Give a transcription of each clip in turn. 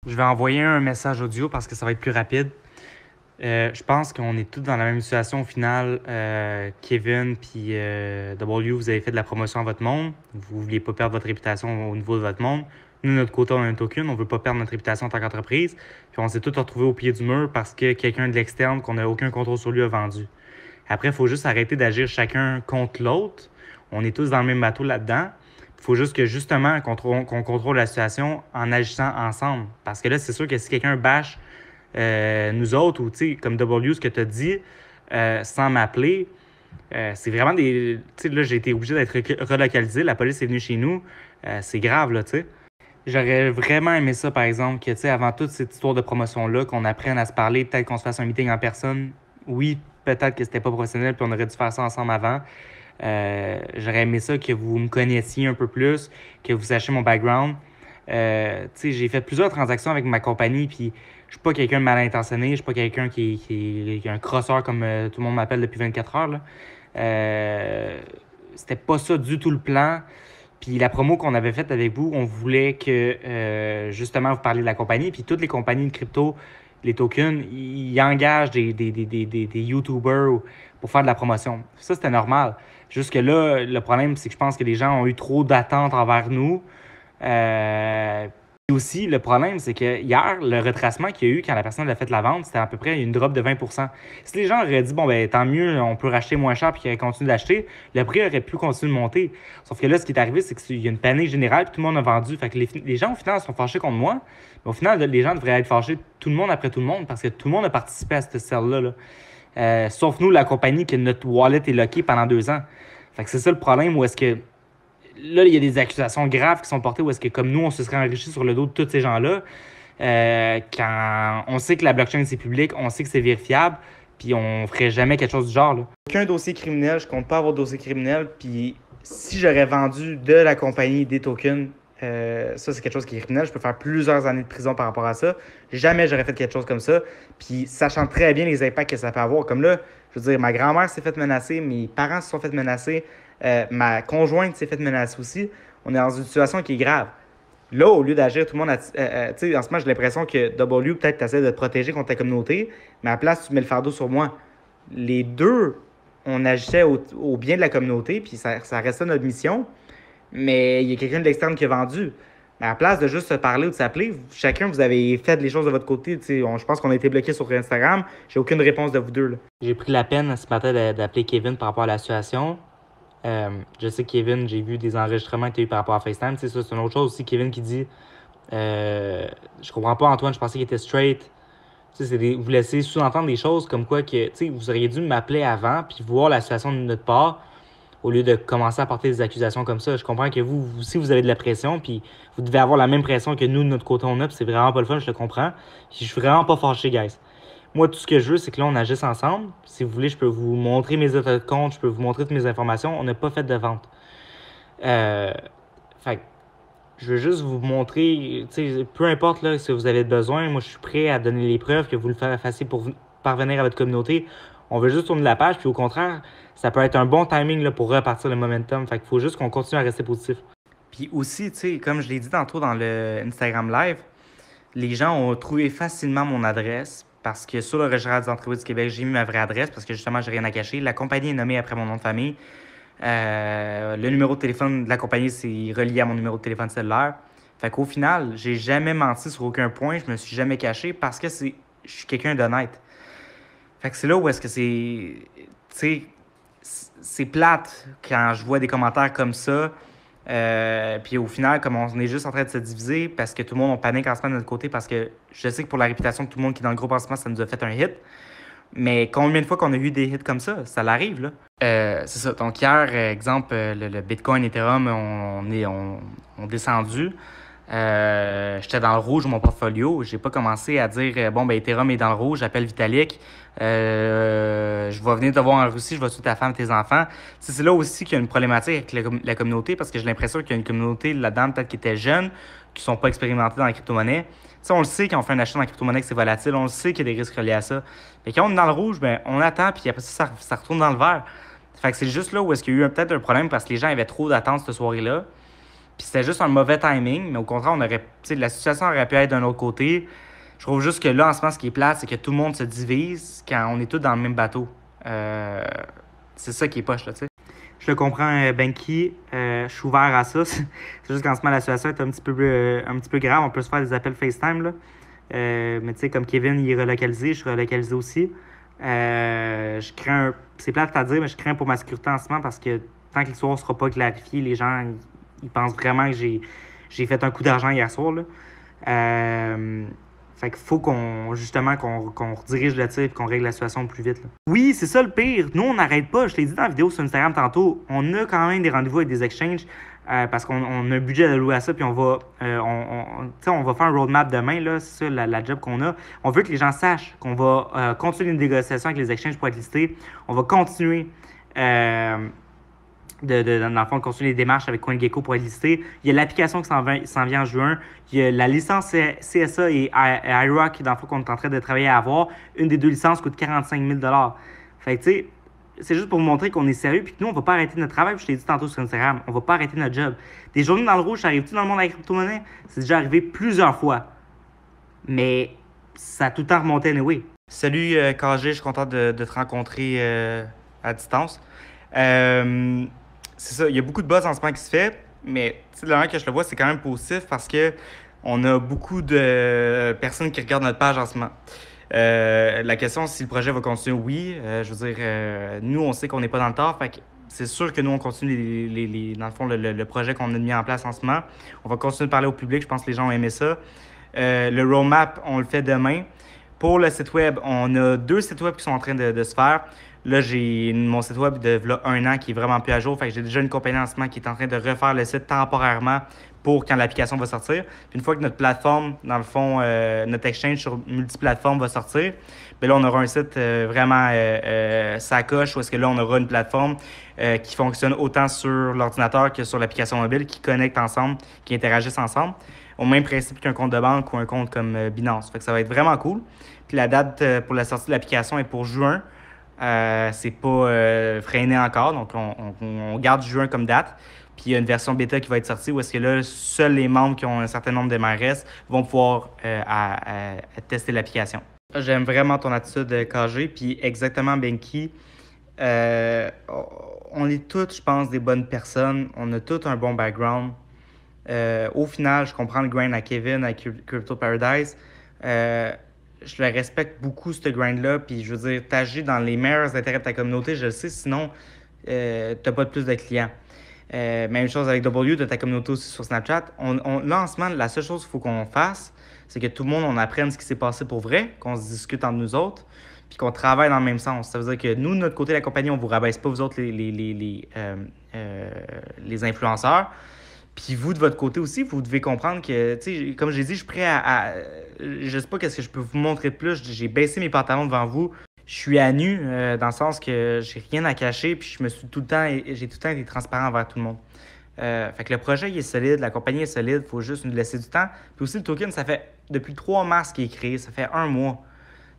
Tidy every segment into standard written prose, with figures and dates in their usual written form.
Je vais envoyer un message audio parce que ça va être plus rapide. Je pense qu'on est tous dans la même situation au final. Kevin puis W, vous avez fait de la promotion à votre monde. Vous ne vouliez pas perdre votre réputation au niveau de votre monde. Nous, de notre côté, on a un token. On ne veut pas perdre notre réputation en tant qu'entreprise. Puis on s'est tous retrouvés au pied du mur parce que quelqu'un de l'externe qu'on n'a aucun contrôle sur lui a vendu. Après, il faut juste arrêter d'agir chacun contre l'autre. On est tous dans le même bateau là-dedans. Il faut juste que, justement, qu'on contrôle la situation en agissant ensemble. Parce que là, c'est sûr que si quelqu'un bâche nous autres, ou tu sais, comme W, ce que tu as dit, sans m'appeler, c'est vraiment des. Tu sais, là, j'ai été obligé d'être relocalisé. La police est venue chez nous. C'est grave, là, tu sais. J'aurais vraiment aimé ça, par exemple, que, tu sais, avant toute cette histoire de promotion-là, qu'on apprenne à se parler, peut-être qu'on se fasse un meeting en personne. Oui, peut-être que c'était pas professionnel, puis on aurait dû faire ça ensemble avant. J'aurais aimé ça que vous me connaissiez un peu plus, que vous sachiez mon background. Tu sais, j'ai fait plusieurs transactions avec ma compagnie, puis je suis pas quelqu'un de mal intentionné, je suis pas quelqu'un qui est un crosseur comme tout le monde m'appelle depuis 24 heures, là. C'était pas ça du tout le plan. Puis la promo qu'on avait faite avec vous, on voulait que justement vous parliez de la compagnie. Puis toutes les compagnies de crypto, les tokens, ils engagent des YouTubers pour faire de la promotion. Ça, c'était normal. Juste que là, le problème, c'est que je pense que les gens ont eu trop d'attentes envers nous. Et aussi, le problème, c'est que hier, le retracement qu'il y a eu quand la personne a fait la vente, c'était à peu près une drop de 20%. Si les gens auraient dit, bon, ben tant mieux, on peut racheter moins cher puis qu'ils auraient continué d'acheter, le prix aurait pu continuer de monter. Sauf que là, ce qui est arrivé, c'est qu'il y a une panique générale puis tout le monde a vendu. Fait que les gens, au final, sont fâchés contre moi. Mais au final, les gens devraient être fâchés tout le monde après tout le monde parce que tout le monde a participé à cette sell-là. Sauf nous, la compagnie, que notre wallet est locké pendant 2 ans. Fait que c'est ça le problème où est-ce que là, il y a des accusations graves qui sont portées où est-ce que, comme nous, on se serait enrichi sur le dos de tous ces gens-là, quand on sait que la blockchain, c'est public, on sait que c'est vérifiable, puis on ferait jamais quelque chose du genre, là. Aucun dossier criminel, je compte pas avoir de dossier criminel, puis si j'aurais vendu de la compagnie des tokens, ça, c'est quelque chose qui est criminel. Je peux faire plusieurs années de prison par rapport à ça. Jamais j'aurais fait quelque chose comme ça. Puis, sachant très bien les impacts que ça peut avoir. Comme là, je veux dire, ma grand-mère s'est faite menacer, mes parents se sont fait menacer, ma conjointe s'est faite menacer aussi. On est dans une situation qui est grave. Là, au lieu d'agir, tout le monde a. Tu sais, en ce moment, j'ai l'impression que W, peut-être, tu essaies de te protéger contre ta communauté, mais à la place, tu mets le fardeau sur moi. Les deux, on agissait au bien de la communauté, puis ça restait notre mission. Mais il y a quelqu'un de l'externe qui a vendu. Mais à la place de juste se parler ou de s'appeler, chacun, vous avez fait les choses de votre côté. Je pense qu'on a été bloqué sur Instagram. J'ai aucune réponse de vous deux, là. J'ai pris la peine ce matin d'appeler Kevin par rapport à la situation. Je sais que Kevin, j'ai vu des enregistrements que tu as eu par rapport à FaceTime. Ça, c'est une autre chose aussi. Kevin qui dit je comprends pas, Antoine, je pensais qu'il était straight. Vous laissez sous-entendre des choses comme quoi que vous auriez dû m'appeler avant puis voir la situation de notre part au lieu de commencer à porter des accusations comme ça. Je comprends que vous aussi, vous avez de la pression, puis vous devez avoir la même pression que nous, de notre côté, on a, puis c'est vraiment pas le fun, je le comprends. Puis je suis vraiment pas fâché, guys. Moi, tout ce que je veux, c'est que là, on agisse ensemble. Si vous voulez, je peux vous montrer mes états de compte, je peux vous montrer toutes mes informations. On n'a pas fait de vente. Fait que je veux juste vous montrer, peu importe là, si vous avez besoin, moi, je suis prêt à donner les preuves que vous le fassiez pour parvenir à votre communauté. On veut juste tourner la page, puis au contraire, ça peut être un bon timing là, pour repartir le momentum. Fait qu'il faut juste qu'on continue à rester positif. Puis aussi, comme je l'ai dit tantôt dans le Instagram Live, les gens ont trouvé facilement mon adresse parce que sur le registre des entreprises du Québec, j'ai mis ma vraie adresse parce que justement, j'ai rien à cacher. La compagnie est nommée après mon nom de famille. Le numéro de téléphone de la compagnie, c'est relié à mon numéro de téléphone cellulaire. Fait qu'au final, j'ai jamais menti sur aucun point. Je me suis jamais caché parce que je suis quelqu'un d'honnête. Fait que c'est là où est-ce que c'est plate quand je vois des commentaires comme ça. Puis au final, comme on est juste en train de se diviser parce que tout le monde en panique en ce moment de notre côté parce que je sais que pour la réputation de tout le monde qui est dans le groupe en ce moment, ça nous a fait un hit. Mais combien de fois qu'on a eu des hits comme ça l'arrive, là. C'est ça. Donc hier, exemple, le Bitcoin, Ethereum ont descendu. J'étais dans le rouge mon portfolio. J'ai pas commencé à dire bon, ben Ethereum est dans le rouge, j'appelle Vitalik. Je vais venir te voir en Russie, je vais tuer ta femme, tes enfants. C'est là aussi qu'il y a une problématique avec la communauté parce que j'ai l'impression qu'il y a une communauté là-dedans, peut-être qui était jeune, qui sont pas expérimentés dans la crypto-monnaie. On le sait quand on fait un achat dans la crypto-monnaie que c'est volatile, on le sait qu'il y a des risques reliés à ça. Mais quand on est dans le rouge, ben, on attend, puis après ça retourne dans le vert. Fait que c'est juste là où est-ce qu'il y a eu peut-être un problème parce que les gens avaient trop d'attentes cette soirée-là. Puis c'était juste un mauvais timing, mais au contraire, la situation aurait pu être d'un autre côté. Je trouve juste que là, en ce moment, ce qui est plate, c'est que tout le monde se divise quand on est tous dans le même bateau. C'est ça qui est poche, là, tu sais. Je le comprends, Benki. Je suis ouvert à ça. C'est juste qu'en ce moment, la situation est un petit peu grave. On peut se faire des appels FaceTime, là. Mais tu sais, comme Kevin, il est relocalisé, je suis relocalisé aussi. Je crains, c'est plate à dire, mais je crains pour ma sécurité en ce moment parce que tant que l'histoire ne sera pas clarifiée, les gens ils pensent vraiment que j'ai fait un coup d'argent hier soir, là. Fait qu'il faut qu'on redirige le tir et qu'on règle la situation plus vite, là. Oui, c'est ça le pire. Nous, on n'arrête pas. Je l'ai dit dans la vidéo sur Instagram tantôt. On a quand même des rendez-vous avec des exchanges parce qu'on a un budget alloué à ça. Puis on va faire un roadmap demain. Là, c'est ça la job qu'on a. On veut que les gens sachent qu'on va continuer une négociation avec les exchanges pour être listés. On va continuer dans le fond, continuer les démarches avec CoinGecko pour être listé. Il y a l'application qui s'en vient en juin. Il y a la licence CSA et iRock, dans le fond, qu'on est en train de travailler à avoir. Une des deux licences coûte 45 000 $. Fait que, tu sais, c'est juste pour vous montrer qu'on est sérieux puis que nous, on va pas arrêter notre travail. Puis je t'ai dit tantôt sur Instagram, on va pas arrêter notre job. Des journées dans le rouge, ça arrive-tu dans le monde de la crypto-monnaie? C'est déjà arrivé plusieurs fois. Mais ça a tout le temps remonté anyway. Salut, KG, je suis content de te rencontrer à distance. C'est ça, il y a beaucoup de buzz en ce moment qui se fait, mais de la manière que je le vois, c'est quand même positif parce que on a beaucoup de personnes qui regardent notre page en ce moment. La question, si le projet va continuer, oui. Je veux dire, nous, on sait qu'on n'est pas dans le tort, fait que c'est sûr que nous, on continue dans le fond, le projet qu'on a mis en place en ce moment. On va continuer de parler au public, je pense que les gens ont aimé ça. Le roadmap, on le fait demain. Pour le site web, on a 2 sites web qui sont en train de se faire. Là, j'ai mon site web de là, 1 an qui est vraiment plus à jour. Fait que j'ai déjà une compagnie en ce moment qui est en train de refaire le site temporairement pour quand l'application va sortir. Puis une fois que notre plateforme, dans le fond, notre exchange sur multiplateforme va sortir, bien là, on aura un site vraiment sacoche où est-ce que là, on aura une plateforme qui fonctionne autant sur l'ordinateur que sur l'application mobile, qui connectent ensemble, qui interagissent ensemble, au même principe qu'un compte de banque ou un compte comme Binance. Fait que ça va être vraiment cool. Puis la date pour la sortie de l'application est pour juin. C'est pas freiné encore, donc on garde juin comme date. Puis il y a une version bêta qui va être sortie où est-ce que là, seuls les membres qui ont un certain nombre de MRS vont pouvoir à tester l'application. J'aime vraiment ton attitude, KG, puis exactement, Benki. On est tous, je pense, des bonnes personnes. On a tous un bon background. Au final, je comprends le grind à Kevin, à Crypto Paradise. Je le respecte beaucoup, ce grind-là. Puis, je veux dire, t'agis dans les meilleurs intérêts de ta communauté, je le sais, sinon, t'as pas de plus de clients. Même chose avec W, de ta communauté aussi sur Snapchat. Là, en ce moment, la seule chose qu'il faut qu'on fasse, c'est que tout le monde, on apprenne ce qui s'est passé pour vrai, qu'on se discute entre nous autres, puis qu'on travaille dans le même sens. Ça veut dire que nous, de notre côté de la compagnie, on vous rabaisse pas, vous autres, les influenceurs. Puis vous, de votre côté aussi, vous devez comprendre que, tu sais, comme j'ai dit, je suis prêt je sais pas qu'est-ce que je peux vous montrer de plus. J'ai baissé mes pantalons devant vous. Je suis à nu, dans le sens que j'ai rien à cacher, puis j'ai tout le temps été transparent envers tout le monde. Fait que le projet, il est solide, la compagnie est solide, il faut juste nous laisser du temps. Puis aussi, le token, ça fait depuis le 3 mars qu'il est créé, ça fait 1 mois.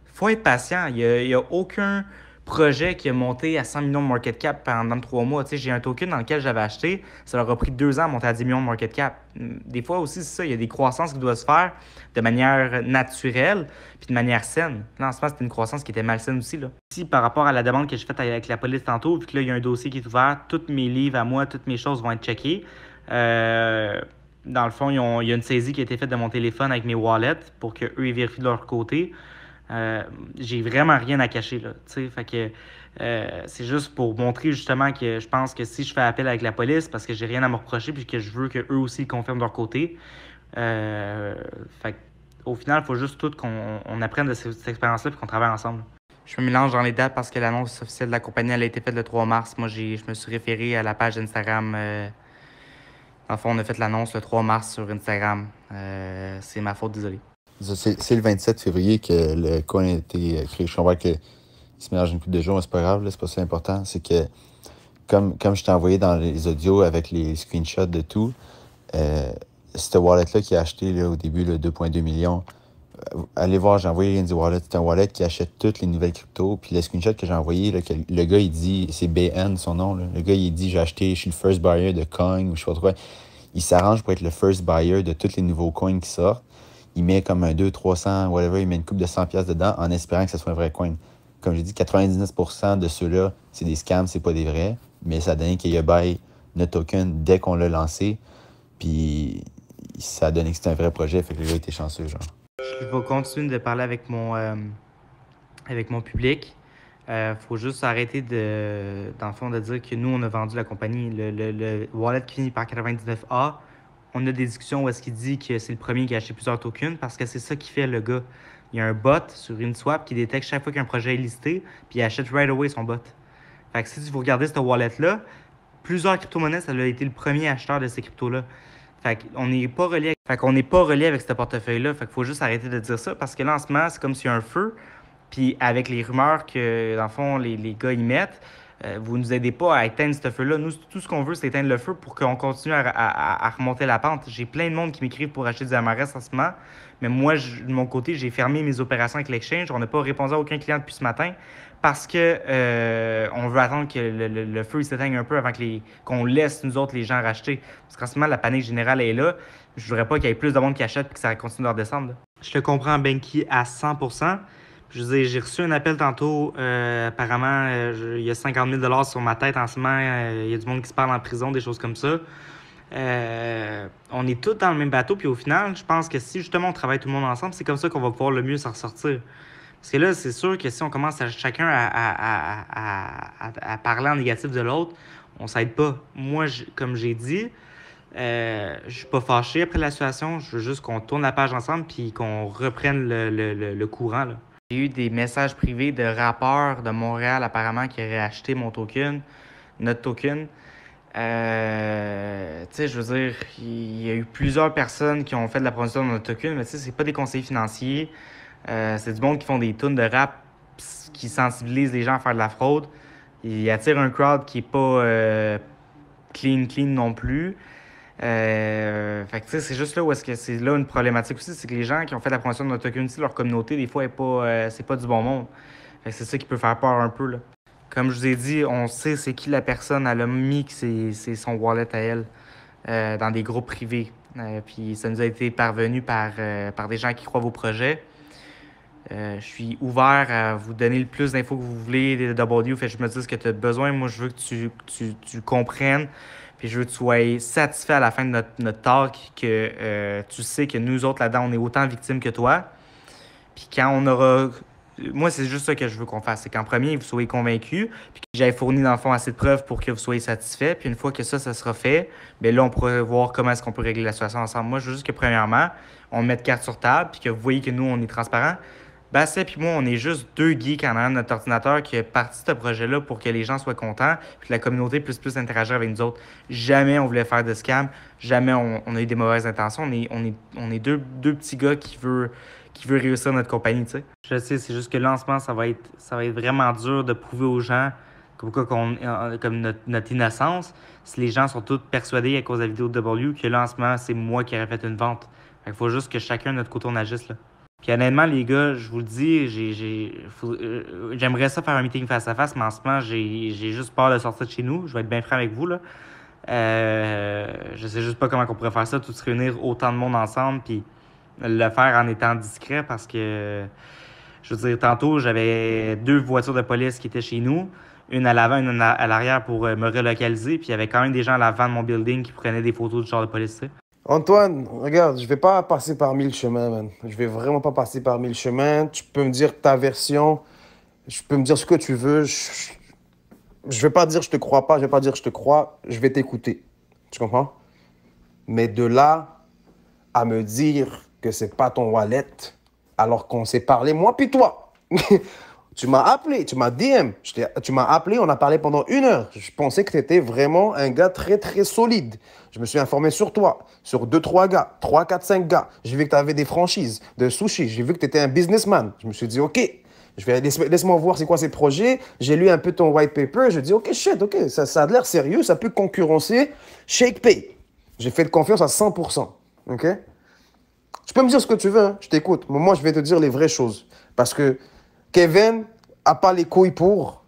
Faut être patient. Il y a aucun projet qui a monté à 100 millions de market cap pendant 3 mois. Tu sais, j'ai un token dans lequel j'avais acheté, ça leur a pris 2 ans à monter à 10 millions de market cap. Des fois aussi, c'est ça, il y a des croissances qui doivent se faire de manière naturelle puis de manière saine. Là, en ce moment, c'était une croissance qui était malsaine aussi, là. Ici, par rapport à la demande que j'ai faite avec la police tantôt, vu que là, il y a un dossier qui est ouvert, tous mes livres à moi, toutes mes choses vont être checkées. Dans le fond, il y a une saisie qui a été faite de mon téléphone avec mes wallets pour qu'eux, ils vérifient de leur côté. J'ai vraiment rien à cacher, là, tu sais, fait que c'est juste pour montrer justement que je pense que si je fais appel avec la police, parce que j'ai rien à me reprocher puis que je veux qu'eux aussi confirment de leur côté, fait au final, il faut juste tout qu'on apprenne de cette expérience-là et qu'on travaille ensemble. Je me mélange dans les dates parce que l'annonce officielle de la compagnie, elle a été faite le 3 mars. Moi, je me suis référé à la page Instagram. En fond, on a fait l'annonce le 3 mars sur Instagram. C'est ma faute, désolé. C'est le 27 février que le coin a été créé. Je comprends qu'il se mélange une couple de jours, mais c'est pas grave, là, c'est pas ça important. C'est que, comme je t'ai envoyé dans les audios avec les screenshots de tout, cette wallet-là qui a acheté là, au début le 2,2 millions, allez voir, j'ai envoyé l'Indy Wallet. C'est un wallet qui achète toutes les nouvelles cryptos. Puis le screenshot que j'ai envoyé, là, que le gars, il dit, c'est BN son nom. Là. Le gars, il dit, j'ai acheté, je suis le first buyer de Coin ou je sais pas trop quoi. il s'arrange pour être le first buyer de tous les nouveaux coins qui sortent. Il met comme un 200, 300, whatever, il met une coupe de 100$ dedans en espérant que ce soit un vrai coin. Comme j'ai dit, 99% de ceux-là, c'est des scams, c'est pas des vrais. Mais ça a donné qu'il y a buy notre token dès qu'on l'a lancé. Puis ça a donné que c'était un vrai projet, fait que le gars était chanceux, genre. Je vais continuer de parler avec mon public. Faut juste arrêter dans le fond, de dire que nous, on a vendu la compagnie. Le wallet qui finit par 99A, on a des discussions où est-ce qu'il dit que c'est le premier qui a acheté plusieurs tokens parce que c'est ça qu'il fait, le gars. Il y a un bot sur Uniswap qui détecte chaque fois qu'un projet est listé, puis il achète right away son bot. Fait que si vous regardez cette wallet-là, plusieurs crypto-monnaies, ça a été le premier acheteur de ces cryptos-là. Fait qu'on n'est pas relié avec ce portefeuille-là. Fait qu'il faut juste arrêter de dire ça parce que là, en ce moment, c'est comme s'il y a un feu. Puis avec les rumeurs que, dans le fond, les gars y mettent, vous ne nous aidez pas à éteindre ce feu-là. Nous, tout ce qu'on veut, c'est éteindre le feu pour qu'on continue à remonter la pente. J'ai plein de monde qui m'écrivent pour acheter du MRS en ce moment. Mais moi, de mon côté, j'ai fermé mes opérations avec l'exchange. On n'a pas répondu à aucun client depuis ce matin parce que on veut attendre que le feu s'éteigne un peu avant qu'on laisse, nous autres, les gens racheter. Parce qu'en ce moment, la panique générale est là. Je ne voudrais pas qu'il y ait plus de monde qui achète et que ça continue de redescendre. Là. Je te comprends, Benki, à 100%. Je veux dire, j'ai reçu un appel tantôt. Apparemment, il y a 50 000 $ sur ma tête en ce moment. Il y a du monde qui se parle en prison, des choses comme ça. On est tous dans le même bateau. Puis au final, je pense que si justement on travaille tout le monde ensemble, c'est comme ça qu'on va pouvoir le mieux s'en ressortir. Parce que là, c'est sûr que si on commence chacun à parler en négatif de l'autre, on s'aide pas. Moi, comme j'ai dit, je suis pas fâché après la situation. Je veux juste qu'on tourne la page ensemble puis qu'on reprenne le courant, là. J'ai eu des messages privés de rappeurs de Montréal, apparemment, qui auraient acheté mon token, notre token. Tu sais, je veux dire, il y a eu plusieurs personnes qui ont fait de la promotion de notre token, mais tu sais, c'est pas des conseillers financiers. C'est du monde qui font des tunes de rap qui sensibilisent les gens à faire de la fraude. Ils attirent un crowd qui est pas clean non plus. Fait que tu sais, c'est juste là où est-ce que c'est là une problématique aussi, c'est que les gens qui ont fait la promotion de notre token aussi, leur communauté, des fois, c'est pas du bon monde. Fait que c'est ça qui peut faire peur un peu, là. Comme je vous ai dit, on sait c'est qui la personne, elle a mis que c'est son wallet à elle dans des groupes privés. Puis ça nous a été parvenu par des gens qui croient vos projets. Je suis ouvert à vous donner le plus d'infos que vous voulez des W. Fait que je me dis ce que tu as besoin. Moi, je veux que tu comprennes. Puis je veux que tu sois satisfait à la fin de notre talk que tu sais que nous autres là-dedans, on est autant victimes que toi. Puis quand on aura... Moi, c'est juste ça que je veux qu'on fasse. C'est qu'en premier, vous soyez convaincus, puis que j'aille fourni dans le fond assez de preuves pour que vous soyez satisfait. Puis une fois que ça sera fait, bien là, on pourra voir comment est-ce qu'on peut régler la situation ensemble. Moi, je veux juste que premièrement, on mette carte sur table, puis que vous voyez que nous, on est transparent. Basset puis moi, on est juste deux geeks en arrière de notre ordinateur qui est parti de ce projet-là pour que les gens soient contents puis que la communauté puisse plus interagir avec nous autres. Jamais on voulait faire de scam. Jamais on a eu des mauvaises intentions. On est deux petits gars qui veut réussir notre compagnie, tu sais. Je sais, c'est juste que là, en ce moment, ça va être vraiment dur de prouver aux gens comme notre innocence. Si les gens sont tous persuadés à cause de la vidéo de W que là, en ce moment, c'est moi qui aurais fait une vente. Fait qu'il faut juste que chacun de notre côté, on agisse, là. Puis honnêtement, les gars, je vous le dis, j'aimerais ça faire un meeting face à face, mais en ce moment, j'ai juste peur de sortir de chez nous. Je vais être bien franc avec vous, là. Je sais juste pas comment on pourrait faire ça, tout se réunir autant de monde ensemble, puis le faire en étant discret parce que, je veux dire, tantôt, j'avais 2 voitures de police qui étaient chez nous, une à l'avant, une à l'arrière pour me relocaliser, puis il y avait quand même des gens à l'avant de mon building qui prenaient des photos du genre de police, tu sais. Antoine, regarde, je vais pas passer par 1000 chemins, man. Je vais vraiment pas passer par 1000 chemins. Tu peux me dire ta version, je peux me dire ce que tu veux. Je vais pas dire je te crois pas, je vais pas dire je te crois, je vais t'écouter. Tu comprends? Mais de là à me dire que c'est pas ton wallet, alors qu'on s'est parlé, moi puis toi. Tu m'as appelé, tu m'as DM, tu m'as appelé, on a parlé pendant 1 heure. Je pensais que tu étais vraiment un gars très, très solide. Je me suis informé sur toi, sur 2, 3 gars, 3, 4, 5 gars. J'ai vu que tu avais des franchises de sushi. J'ai vu que tu étais un businessman. Je me suis dit, OK, laisse-moi voir c'est quoi ces projets. J'ai lu un peu ton white paper. Je dis, OK, shit, OK, ça a l'air sérieux. Ça peut concurrencer ShakePay. J'ai fait confiance à 100%. OK? Tu peux me dire ce que tu veux, hein? Je t'écoute. Mais moi, je vais te dire les vraies choses. Parce que Kevin n'a pas les couilles pour.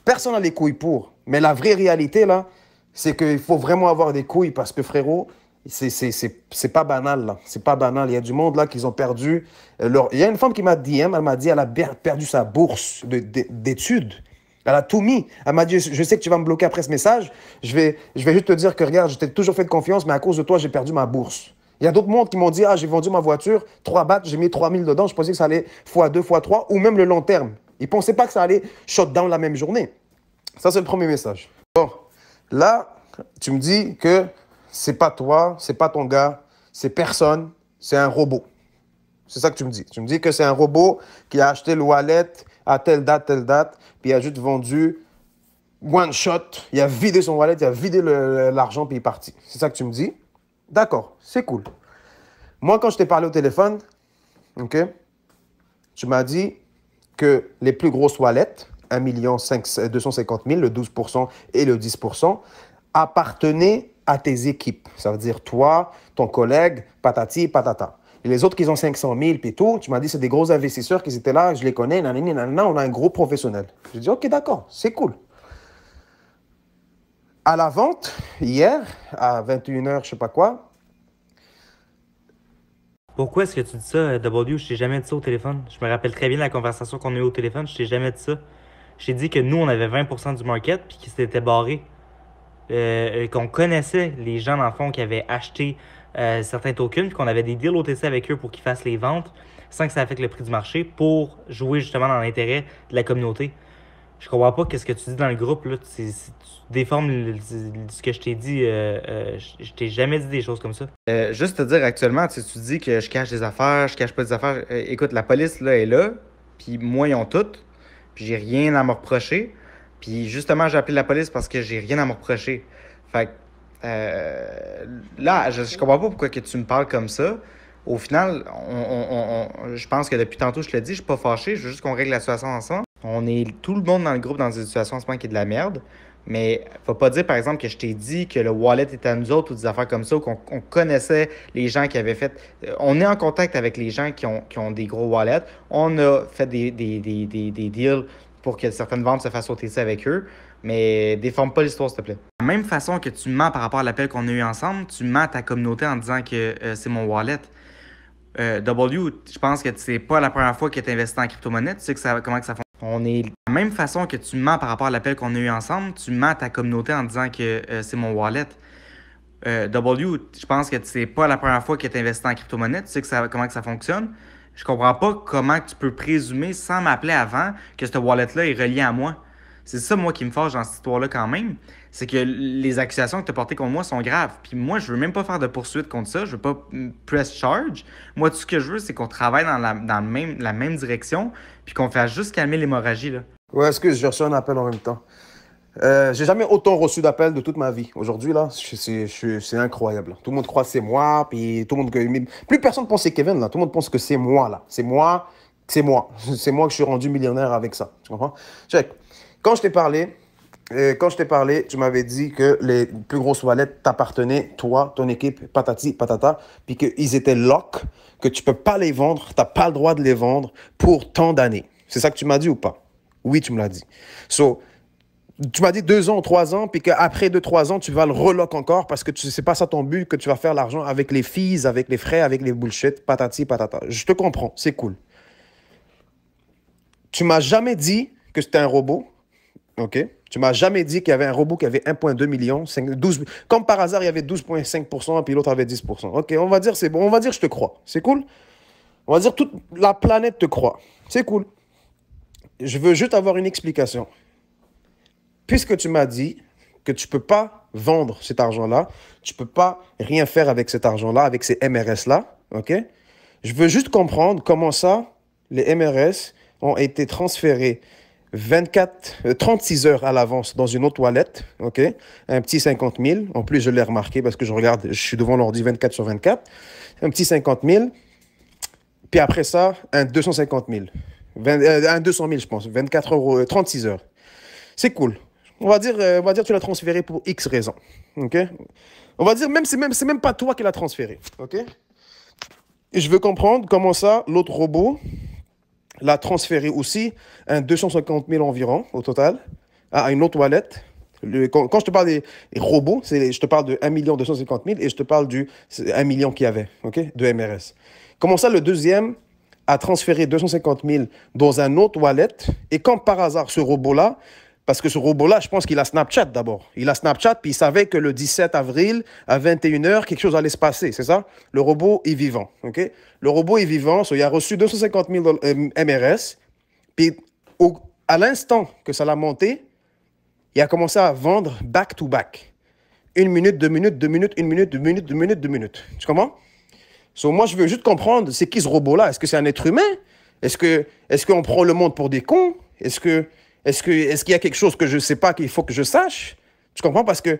Personne n'a les couilles pour. Mais la vraie réalité, là, c'est qu'il faut vraiment avoir des couilles parce que, frérot, C'est pas banal, là. C'est pas banal. Il y a du monde, là, qui ont perdu leur... Il y a une femme qui m'a dit, elle m'a dit, elle a perdu sa bourse d'études. Elle a tout mis. Elle m'a dit, je sais que tu vas me bloquer après ce message. Je vais juste te dire que, regarde, je t'ai toujours fait de confiance, mais à cause de toi, j'ai perdu ma bourse. Il y a d'autres mondes qui m'ont dit, ah, j'ai vendu ma voiture, 3 bahts, j'ai mis 3 000 dedans. Je pensais que ça allait x2, x3, ou même le long terme. Ils ne pensaient pas que ça allait shut down la même journée. Ça, c'est le premier message. Bon, là, tu me dis que c'est pas toi, c'est pas ton gars, c'est personne, c'est un robot. C'est ça que tu me dis. Tu me dis que c'est un robot qui a acheté le wallet à telle date, puis il a juste vendu one shot, il a vidé son wallet, il a vidé l'argent, puis il est parti. C'est ça que tu me dis? D'accord, c'est cool. Moi, quand je t'ai parlé au téléphone, OK, tu m'as dit que les plus grosses wallets, 1 250 000, le 12% et le 10%, appartenaient à tes équipes. Ça veut dire toi, ton collègue, patati, patata. Et les autres qui ont 500 000 puis tout, tu m'as dit c'est des gros investisseurs qui étaient là, je les connais, nanani, nanana, on a un gros professionnel. J'ai dit ok, d'accord, c'est cool. À la vente, hier, à 21h, je sais pas quoi. Pourquoi est-ce que tu dis ça, W? Je t'ai jamais dit ça au téléphone. Je me rappelle très bien la conversation qu'on a eue au téléphone. Je t'ai jamais dit ça. Je t'ai dit que nous, on avait 20% du market puis qu'ils s'étaient barrés. Qu'on connaissait les gens, dans le fond, qui avaient acheté certains tokens puis qu'on avait des deals OTC avec eux pour qu'ils fassent les ventes sans que ça affecte le prix du marché pour jouer justement dans l'intérêt de la communauté. Je comprends pas qu'est-ce que tu dis dans le groupe, là. Tu déformes ce que je t'ai dit. Je t'ai jamais dit des choses comme ça. Juste te dire, actuellement, tu dis que je cache des affaires, je cache pas des affaires. Écoute, la police, là, est là, puis moi, ils ont toutes, puis j'ai rien à me reprocher. Puis justement, j'ai appelé la police parce que j'ai rien à me reprocher. Fait que, là, je comprends pas pourquoi que tu me parles comme ça. Au final, je pense que depuis tantôt, je te l'ai dit, je suis pas fâché, je veux juste qu'on règle la situation ensemble. On est tout le monde dans le groupe dans une situation en ce moment qui est de la merde. Mais faut pas dire, par exemple, que je t'ai dit que le wallet était à nous autres ou des affaires comme ça, ou qu'on connaissait les gens qui avaient fait... On est en contact avec les gens qui ont des gros wallets. On a fait des deals pour que certaines ventes se fassent OTC avec eux. Mais déforme pas l'histoire, s'il te plaît. De la même façon que tu mens par rapport à l'appel qu'on a eu ensemble, tu mens à ta communauté en disant que c'est mon wallet. W, je pense que c'est pas la première fois que tu investis en crypto-monnaie. Tu sais comment que ça fonctionne. On est de la même façon que tu mens par rapport à l'appel qu'on a eu ensemble, tu mens à ta communauté en disant que c'est mon wallet. W, je pense que c'est pas la première fois que tu investis en crypto-monnaie. Tu sais comment que ça fonctionne. Je comprends pas comment tu peux présumer sans m'appeler avant que ce wallet-là est relié à moi. C'est ça, moi, qui me fâche dans cette histoire-là quand même. C'est que les accusations que tu as portées contre moi sont graves. Puis moi, je veux même pas faire de poursuite contre ça. Je veux pas press charge. Moi, tout ce que je veux, c'est qu'on travaille dans la même direction puis qu'on fasse juste calmer l'hémorragie, là. Ouais, excuse, j'ai reçu un appel en même temps. J'ai jamais autant reçu d'appels de toute ma vie. Aujourd'hui, là, c'est incroyable. Tout le monde croit que c'est moi, puis tout le monde... Plus personne pense que c'est Kevin, là. Tout le monde pense que c'est moi, là. C'est moi. C'est moi que je suis rendu millionnaire avec ça. Tu comprends? Check. Quand je t'ai parlé, tu m'avais dit que les plus grosses wallets t'appartenaient, toi, ton équipe, patati, patata, puis qu'ils étaient lock, que tu peux pas les vendre, tu n'as pas le droit de les vendre pour tant d'années. C'est ça que tu m'as dit ou pas? Oui, tu me l'as dit. So, tu m'as dit 2 ans, 3 ans, puis qu'après 2-3 ans, tu vas le relock encore parce que c'est pas ça ton but, que tu vas faire l'argent avec les fees, avec les frais, avec les bullshit, patati, patata. Je te comprends, c'est cool. Tu m'as jamais dit que c'était un robot. OK? Tu m'as jamais dit qu'il y avait un robot qui avait 1,2 million, 12, comme par hasard, il y avait 12,5% puis l'autre avait 10%. OK, on va dire c'est bon, on va dire je te crois. C'est cool? On va dire toute la planète te croit. C'est cool. Je veux juste avoir une explication. Puisque tu m'as dit que tu peux pas vendre cet argent-là, tu peux pas rien faire avec cet argent-là, avec ces MRS-là, OK? Je veux juste comprendre comment ça, les MRS ont été transférés 36 heures à l'avance dans une autre wallet, OK? Un petit 50 000. En plus, je l'ai remarqué parce que je regarde, je suis devant l'ordi 24/24. Un petit 50 000. Puis après ça, un 250 000. Un 200 000, je pense. 24 euros, 36 heures. C'est cool. On va dire que tu l'as transféré pour X raisons, OK? On va dire, c'est même pas toi qui l'as transféré, OK? Et je veux comprendre comment ça, l'autre robot l'a transféré aussi, un 250 000 environ au total, à une autre wallet. Quand je te parle des robots, je te parle de 1 250 000 et je te parle du 1 million qu'il y avait, OK, de MRS. Comment ça, le deuxième a transféré 250 000 dans un autre wallet et comme par hasard, ce robot-là, parce que ce robot-là, je pense qu'il a Snapchat d'abord. Il a Snapchat, puis il savait que le 17 avril, à 21 h, quelque chose allait se passer, c'est ça? Le robot est vivant, OK? Le robot est vivant, il a reçu 250 000 MRS, puis à l'instant que ça l'a monté, il a commencé à vendre back-to-back. 1 minute, 2 minutes, 2 minutes, 1 minute, 2 minutes, 2 minutes, 2 minutes. Tu comprends? Moi, je veux juste comprendre, c'est qui ce robot-là? Est-ce que c'est un être humain? Est-ce qu'on prend le monde pour des cons? Est-ce qu'il y a quelque chose que je ne sais pas qu'il faut que je sache? Tu comprends? Parce que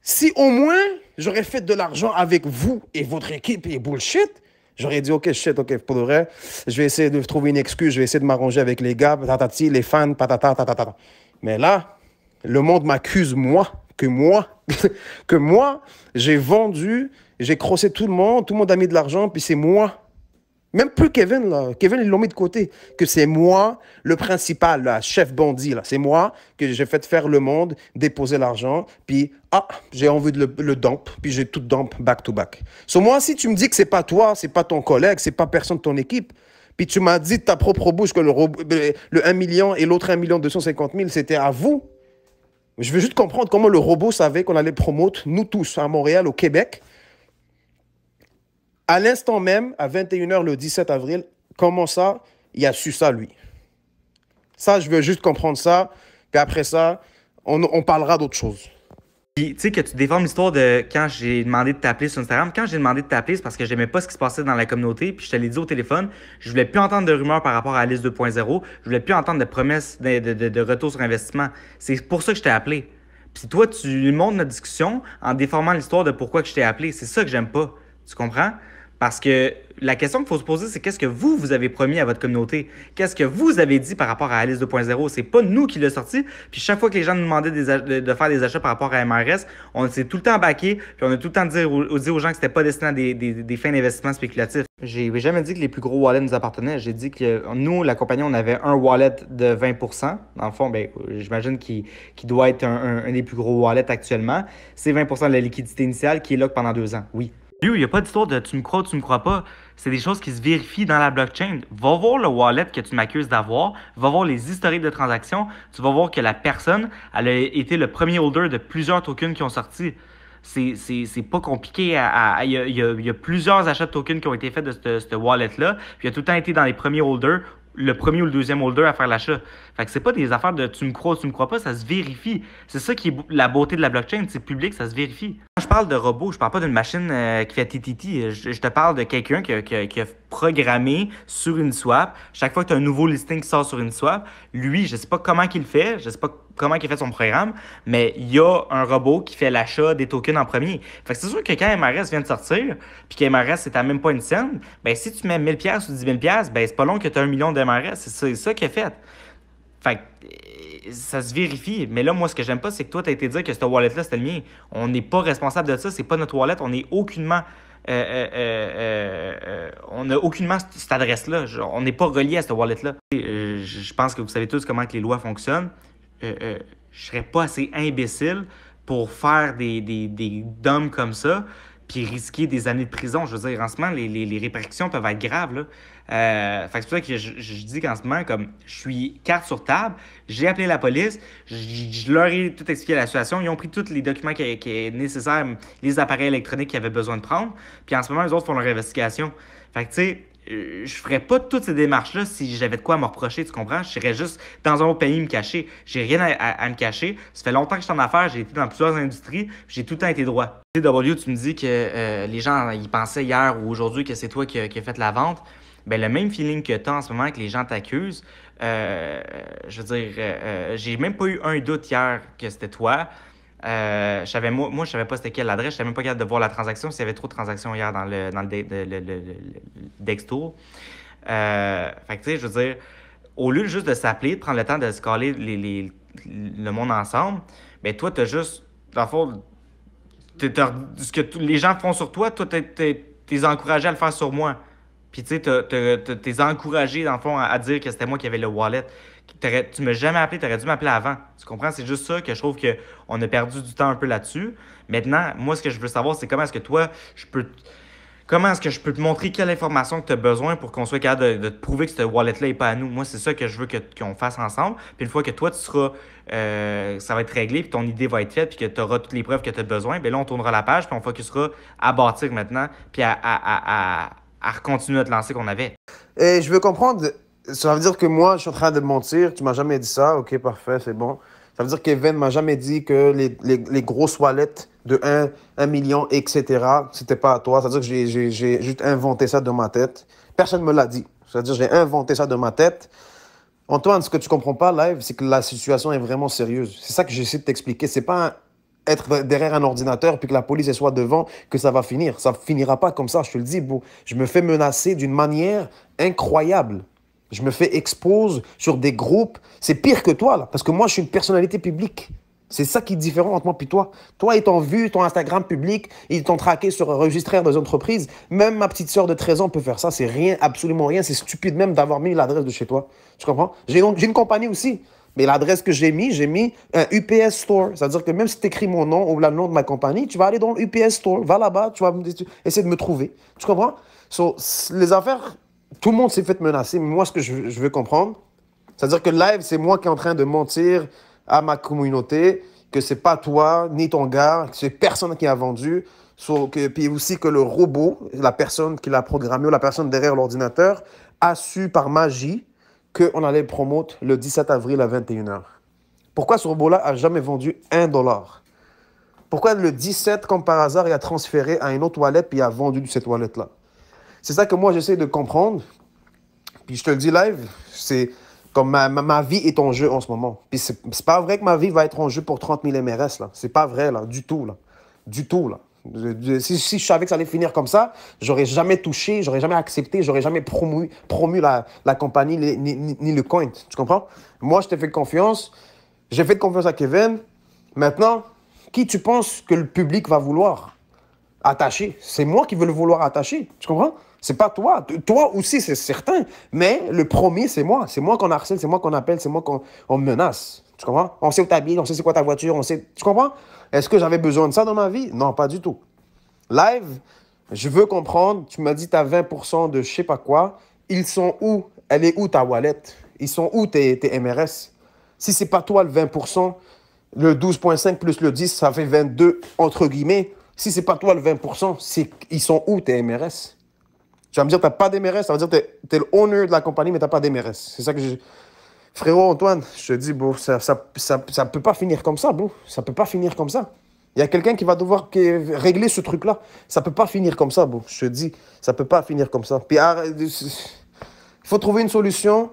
si au moins j'aurais fait de l'argent avec vous et votre équipe et bullshit, j'aurais dit, OK, shit, OK, pour de vrai, je vais essayer de trouver une excuse, je vais essayer de m'arranger avec les gars, tatati, les fans, patata, tatata. Mais là, le monde m'accuse, que moi, j'ai vendu, j'ai crossé tout le monde a mis de l'argent, puis c'est moi. Même plus Kevin, là. Kevin, ils l'ont mis de côté. Que c'est moi, le principal, là, chef bandit, là. C'est moi que j'ai fait faire le monde, déposer l'argent, puis, j'ai envie de le dump, puis j'ai tout dump back-to-back. Moi, si tu me dis que c'est pas toi, c'est pas ton collègue, c'est pas personne de ton équipe, puis tu m'as dit de ta propre bouche que le 1 million et l'autre 1 250 000, c'était à vous. Je veux juste comprendre comment le robot savait qu'on allait promouvoir, nous tous, à Montréal, au Québec. À l'instant même, à 21 h le 17 avril, comment ça, il a su ça, lui? Ça, je veux juste comprendre ça. Puis après ça, on parlera d'autre chose. Puis, tu sais, que tu déformes l'histoire de quand j'ai demandé de t'appeler sur Instagram. Quand j'ai demandé de t'appeler, c'est parce que j'aimais pas ce qui se passait dans la communauté. Puis, je te l'ai dit au téléphone, je voulais plus entendre de rumeurs par rapport à Alice 2.0. Je voulais plus entendre de promesses de retour sur investissement. C'est pour ça que je t'ai appelé. Puis, toi, tu montes notre discussion en déformant l'histoire de pourquoi que je t'ai appelé. C'est ça que j'aime pas. Tu comprends? Parce que la question qu'il faut se poser, c'est qu'est-ce que vous avez promis à votre communauté? Qu'est-ce que vous avez dit par rapport à Alice 2.0? C'est pas nous qui l'a sorti. Puis chaque fois que les gens nous demandaient de faire des achats par rapport à MRS, on s'est tout le temps backé, puis on a tout le temps dit aux gens que c'était pas destiné à des fins d'investissement spéculatifs. J'ai jamais dit que les plus gros wallets nous appartenaient. J'ai dit que nous, la compagnie, on avait un wallet de 20%. Dans le fond, ben, j'imagine qu'il doit être un des plus gros wallets actuellement. C'est 20% de la liquidité initiale qui est là pendant 2 ans. Oui. Il n'y a pas d'histoire de tu me crois ou tu me crois pas. C'est des choses qui se vérifient dans la blockchain. Va voir le wallet que tu m'accuses d'avoir. Va voir les historiques de transactions. Tu vas voir que la personne, elle a été le premier holder de plusieurs tokens qui ont sorti. C'est pas compliqué. Il y a plusieurs achats de tokens qui ont été faits de ce wallet-là. Puis il a tout le temps été dans les premiers holders, le premier ou le deuxième holder à faire l'achat. Fait que c'est pas des affaires de tu me crois ou tu me crois pas, ça se vérifie. C'est ça qui est la beauté de la blockchain, c'est public, ça se vérifie. Quand je parle de robot, je parle pas d'une machine qui fait tititi. Je te parle de quelqu'un qui a programmé sur une swap. Chaque fois que tu as un nouveau listing qui sort sur une swap, lui, je sais pas comment il le fait, je sais pas comment il fait son programme, mais il y a un robot qui fait l'achat des tokens en premier. Fait que c'est sûr que quand MRS vient de sortir, puis que MRS c'est à même pas une scène, ben si tu mets 1000$ ou 10 000$, ben c'est pas long que tu as 1 million de MRS. C'est ça qu'il a fait. Fait que ça se vérifie. Mais là, moi, ce que j'aime pas, c'est que toi, tu as été dire que ce wallet-là, c'était le mien. On n'est pas responsable de ça. C'est pas notre wallet. On n'est aucunement... on n'a aucunement cette adresse-là. On n'est pas relié à ce wallet-là. Je pense que vous savez tous comment que les lois fonctionnent. Je serais pas assez imbécile pour faire des dumps comme ça puis risquer des années de prison. Je veux dire, en ce moment, les répercussions peuvent être graves, là. Fait que c'est pour ça que je dis qu'en ce moment, comme je suis carte sur table, j'ai appelé la police, je leur ai tout expliqué la situation, ils ont pris tous les documents qui est nécessaires, les appareils électroniques qu'ils avaient besoin de prendre, puis en ce moment, eux autres font leur investigation. Fait que tu sais, je ferais pas toutes ces démarches-là si j'avais de quoi me reprocher, tu comprends? Je serais juste dans un autre pays me cacher. J'ai rien à me cacher. Ça fait longtemps que je suis en affaires, j'ai été dans plusieurs industries, j'ai tout le temps été droit. W, tu me dis que les gens ils pensaient hier ou aujourd'hui que c'est toi qui as fait la vente. Ben, le même feeling que tu as en ce moment que les gens t'accusent, je veux dire, j'ai même pas eu un doute hier que c'était toi. Moi, je savais pas c'était quelle adresse, je savais même pas capable de voir la transaction, s'il y avait trop de transactions hier dans le Dextour. Fait que tu sais, je veux dire, au lieu juste de s'appeler, de prendre le temps de se caler le monde ensemble, ben toi, t'as juste, dans le fond, ce que les gens font sur toi, toi, t'es encouragé à le faire sur moi. Puis tu sais, t'es encouragé, dans le fond, à dire que c'était moi qui avais le wallet. Tu m'as jamais appelé, t'aurais dû m'appeler avant. Tu comprends? C'est juste ça que je trouve qu'on a perdu du temps un peu là-dessus. Maintenant, moi, ce que je veux savoir, c'est comment est-ce que toi, comment est-ce que je peux te montrer quelle information que tu as besoin pour qu'on soit capable de te prouver que ce wallet-là n'est pas à nous. Moi, c'est ça que je veux qu'on fasse ensemble. Puis une fois que toi, ça va être réglé, puis ton idée va être faite, puis que tu auras toutes les preuves que tu as besoin, bien là, on tournera la page, puis on focusera à bâtir maintenant, puis à continuer à te lancer qu'on avait. Et je veux comprendre, ça veut dire que moi, je suis en train de me mentir, tu m'as jamais dit ça, ok, parfait, c'est bon. Ça veut dire qu'Even m'a jamais dit que les grosses wallets de 1 million, etc., c'était pas à toi. Ça veut dire que j'ai juste inventé ça de ma tête. Personne ne me l'a dit. Ça veut dire que j'ai inventé ça de ma tête. Antoine, ce que tu comprends pas, live, c'est que la situation est vraiment sérieuse. C'est ça que j'essaie de t'expliquer. C'est pas être derrière un ordinateur puis que la police soit devant que ça va finir. Ça finira pas comme ça, je te le dis, bro. Je me fais menacer d'une manière incroyable. Je me fais expose sur des groupes. C'est pire que toi, là, parce que moi, je suis une personnalité publique. C'est ça qui est différent entre moi et toi. Toi, ils t'ont vu, ton Instagram public, ils t'ont traqué sur registraire des entreprises. Même ma petite sœur de 13 ans peut faire ça. C'est rien, absolument rien. C'est stupide même d'avoir mis l'adresse de chez toi. Tu comprends? J'ai une compagnie aussi. Mais l'adresse que j'ai mis un UPS Store. C'est-à-dire que même si tu écris mon nom ou le nom de ma compagnie, tu vas aller dans le UPS Store. Va là-bas, tu vas essayer de me trouver. Tu comprends? So, les affaires, tout le monde s'est fait menacer. Mais moi, ce que je veux comprendre, c'est-à-dire que live, c'est moi qui est en train de mentir à ma communauté, que c'est pas toi, ni ton gars, que c'est personne qui a vendu. Puis aussi que le robot, la personne qui l'a programmé ou la personne derrière l'ordinateur, a su par magie qu'on allait le promouvoir le 17 avril à 21h. Pourquoi ce robot-là a jamais vendu $1? Pourquoi le 17, comme par hasard, il a transféré à une autre wallet puis il a vendu cette wallet-là? C'est ça que moi, j'essaie de comprendre. Puis je te le dis live, c'est comme ma vie est en jeu en ce moment. Puis c'est pas vrai que ma vie va être en jeu pour 30 000 MRS, là. C'est pas vrai, là, du tout, là. Du tout, là. Si je savais que ça allait finir comme ça, j'aurais jamais touché, j'aurais jamais accepté, j'aurais jamais promu la compagnie ni le coin. Tu comprends? Moi, je t'ai fait confiance. J'ai fait confiance à Kevin. Maintenant, qui tu penses que le public va vouloir attacher? C'est moi qui veux le vouloir attacher. Tu comprends? C'est pas toi. Toi aussi, c'est certain. Mais le premier, c'est moi. C'est moi qu'on harcèle, c'est moi qu'on appelle, c'est moi qu'on menace. Tu comprends? On sait où t'habites, on sait c'est quoi ta voiture, on sait... Tu comprends? Est-ce que j'avais besoin de ça dans ma vie? Non, pas du tout. Live, je veux comprendre. Tu m'as dit tu as 20% de je sais pas quoi. Ils sont où? Elle est où ta wallet? Ils sont où tes MRS? Si c'est pas toi le 20%, le 12,5 plus le 10, ça fait 22 entre guillemets. Si c'est pas toi le 20%, ils sont où tes MRS? Tu vas me dire tu n'as pas d'MRS, ça veut dire que tu es le owner de la compagnie, mais tu n'as pas d'MRS. C'est ça que je... Frérot Antoine, je te dis, bro, ça peut pas finir comme ça, bro. Ça peut pas finir comme ça. Il y a quelqu'un qui va devoir régler ce truc-là. Ça peut pas finir comme ça, bro. Je te dis, ça peut pas finir comme ça. Puis il faut trouver une solution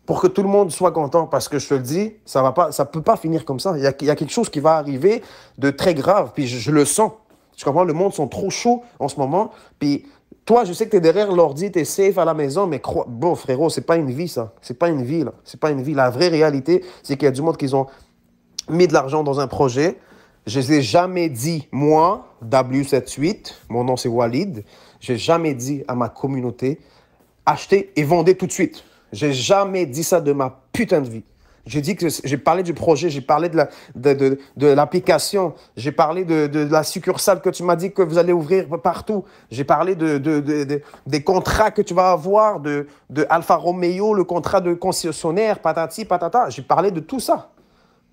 pour que tout le monde soit content. Parce que je te le dis, ça peut pas finir comme ça. Il y a quelque chose qui va arriver de très grave. Puis je le sens. Tu comprends? Le monde sont trop chauds en ce moment. Puis toi, je sais que tu es derrière l'ordi, tu es safe à la maison, mais bon, frérot, c'est pas une vie, ça. C'est pas une vie, là. C'est pas une vie. La vraie réalité, c'est qu'il y a du monde qui ont mis de l'argent dans un projet. Je ne les ai jamais dit, moi, W78, mon nom c'est Walid, j'ai jamais dit à ma communauté, achetez et vendez tout de suite. J'ai jamais dit ça de ma putain de vie. J'ai parlé du projet, j'ai parlé de l'application, j'ai parlé de la succursale que tu m'as dit que vous allez ouvrir partout. J'ai parlé des contrats que tu vas avoir, de Alfa Romeo, le contrat de concessionnaire, patati, patata. J'ai parlé de tout ça.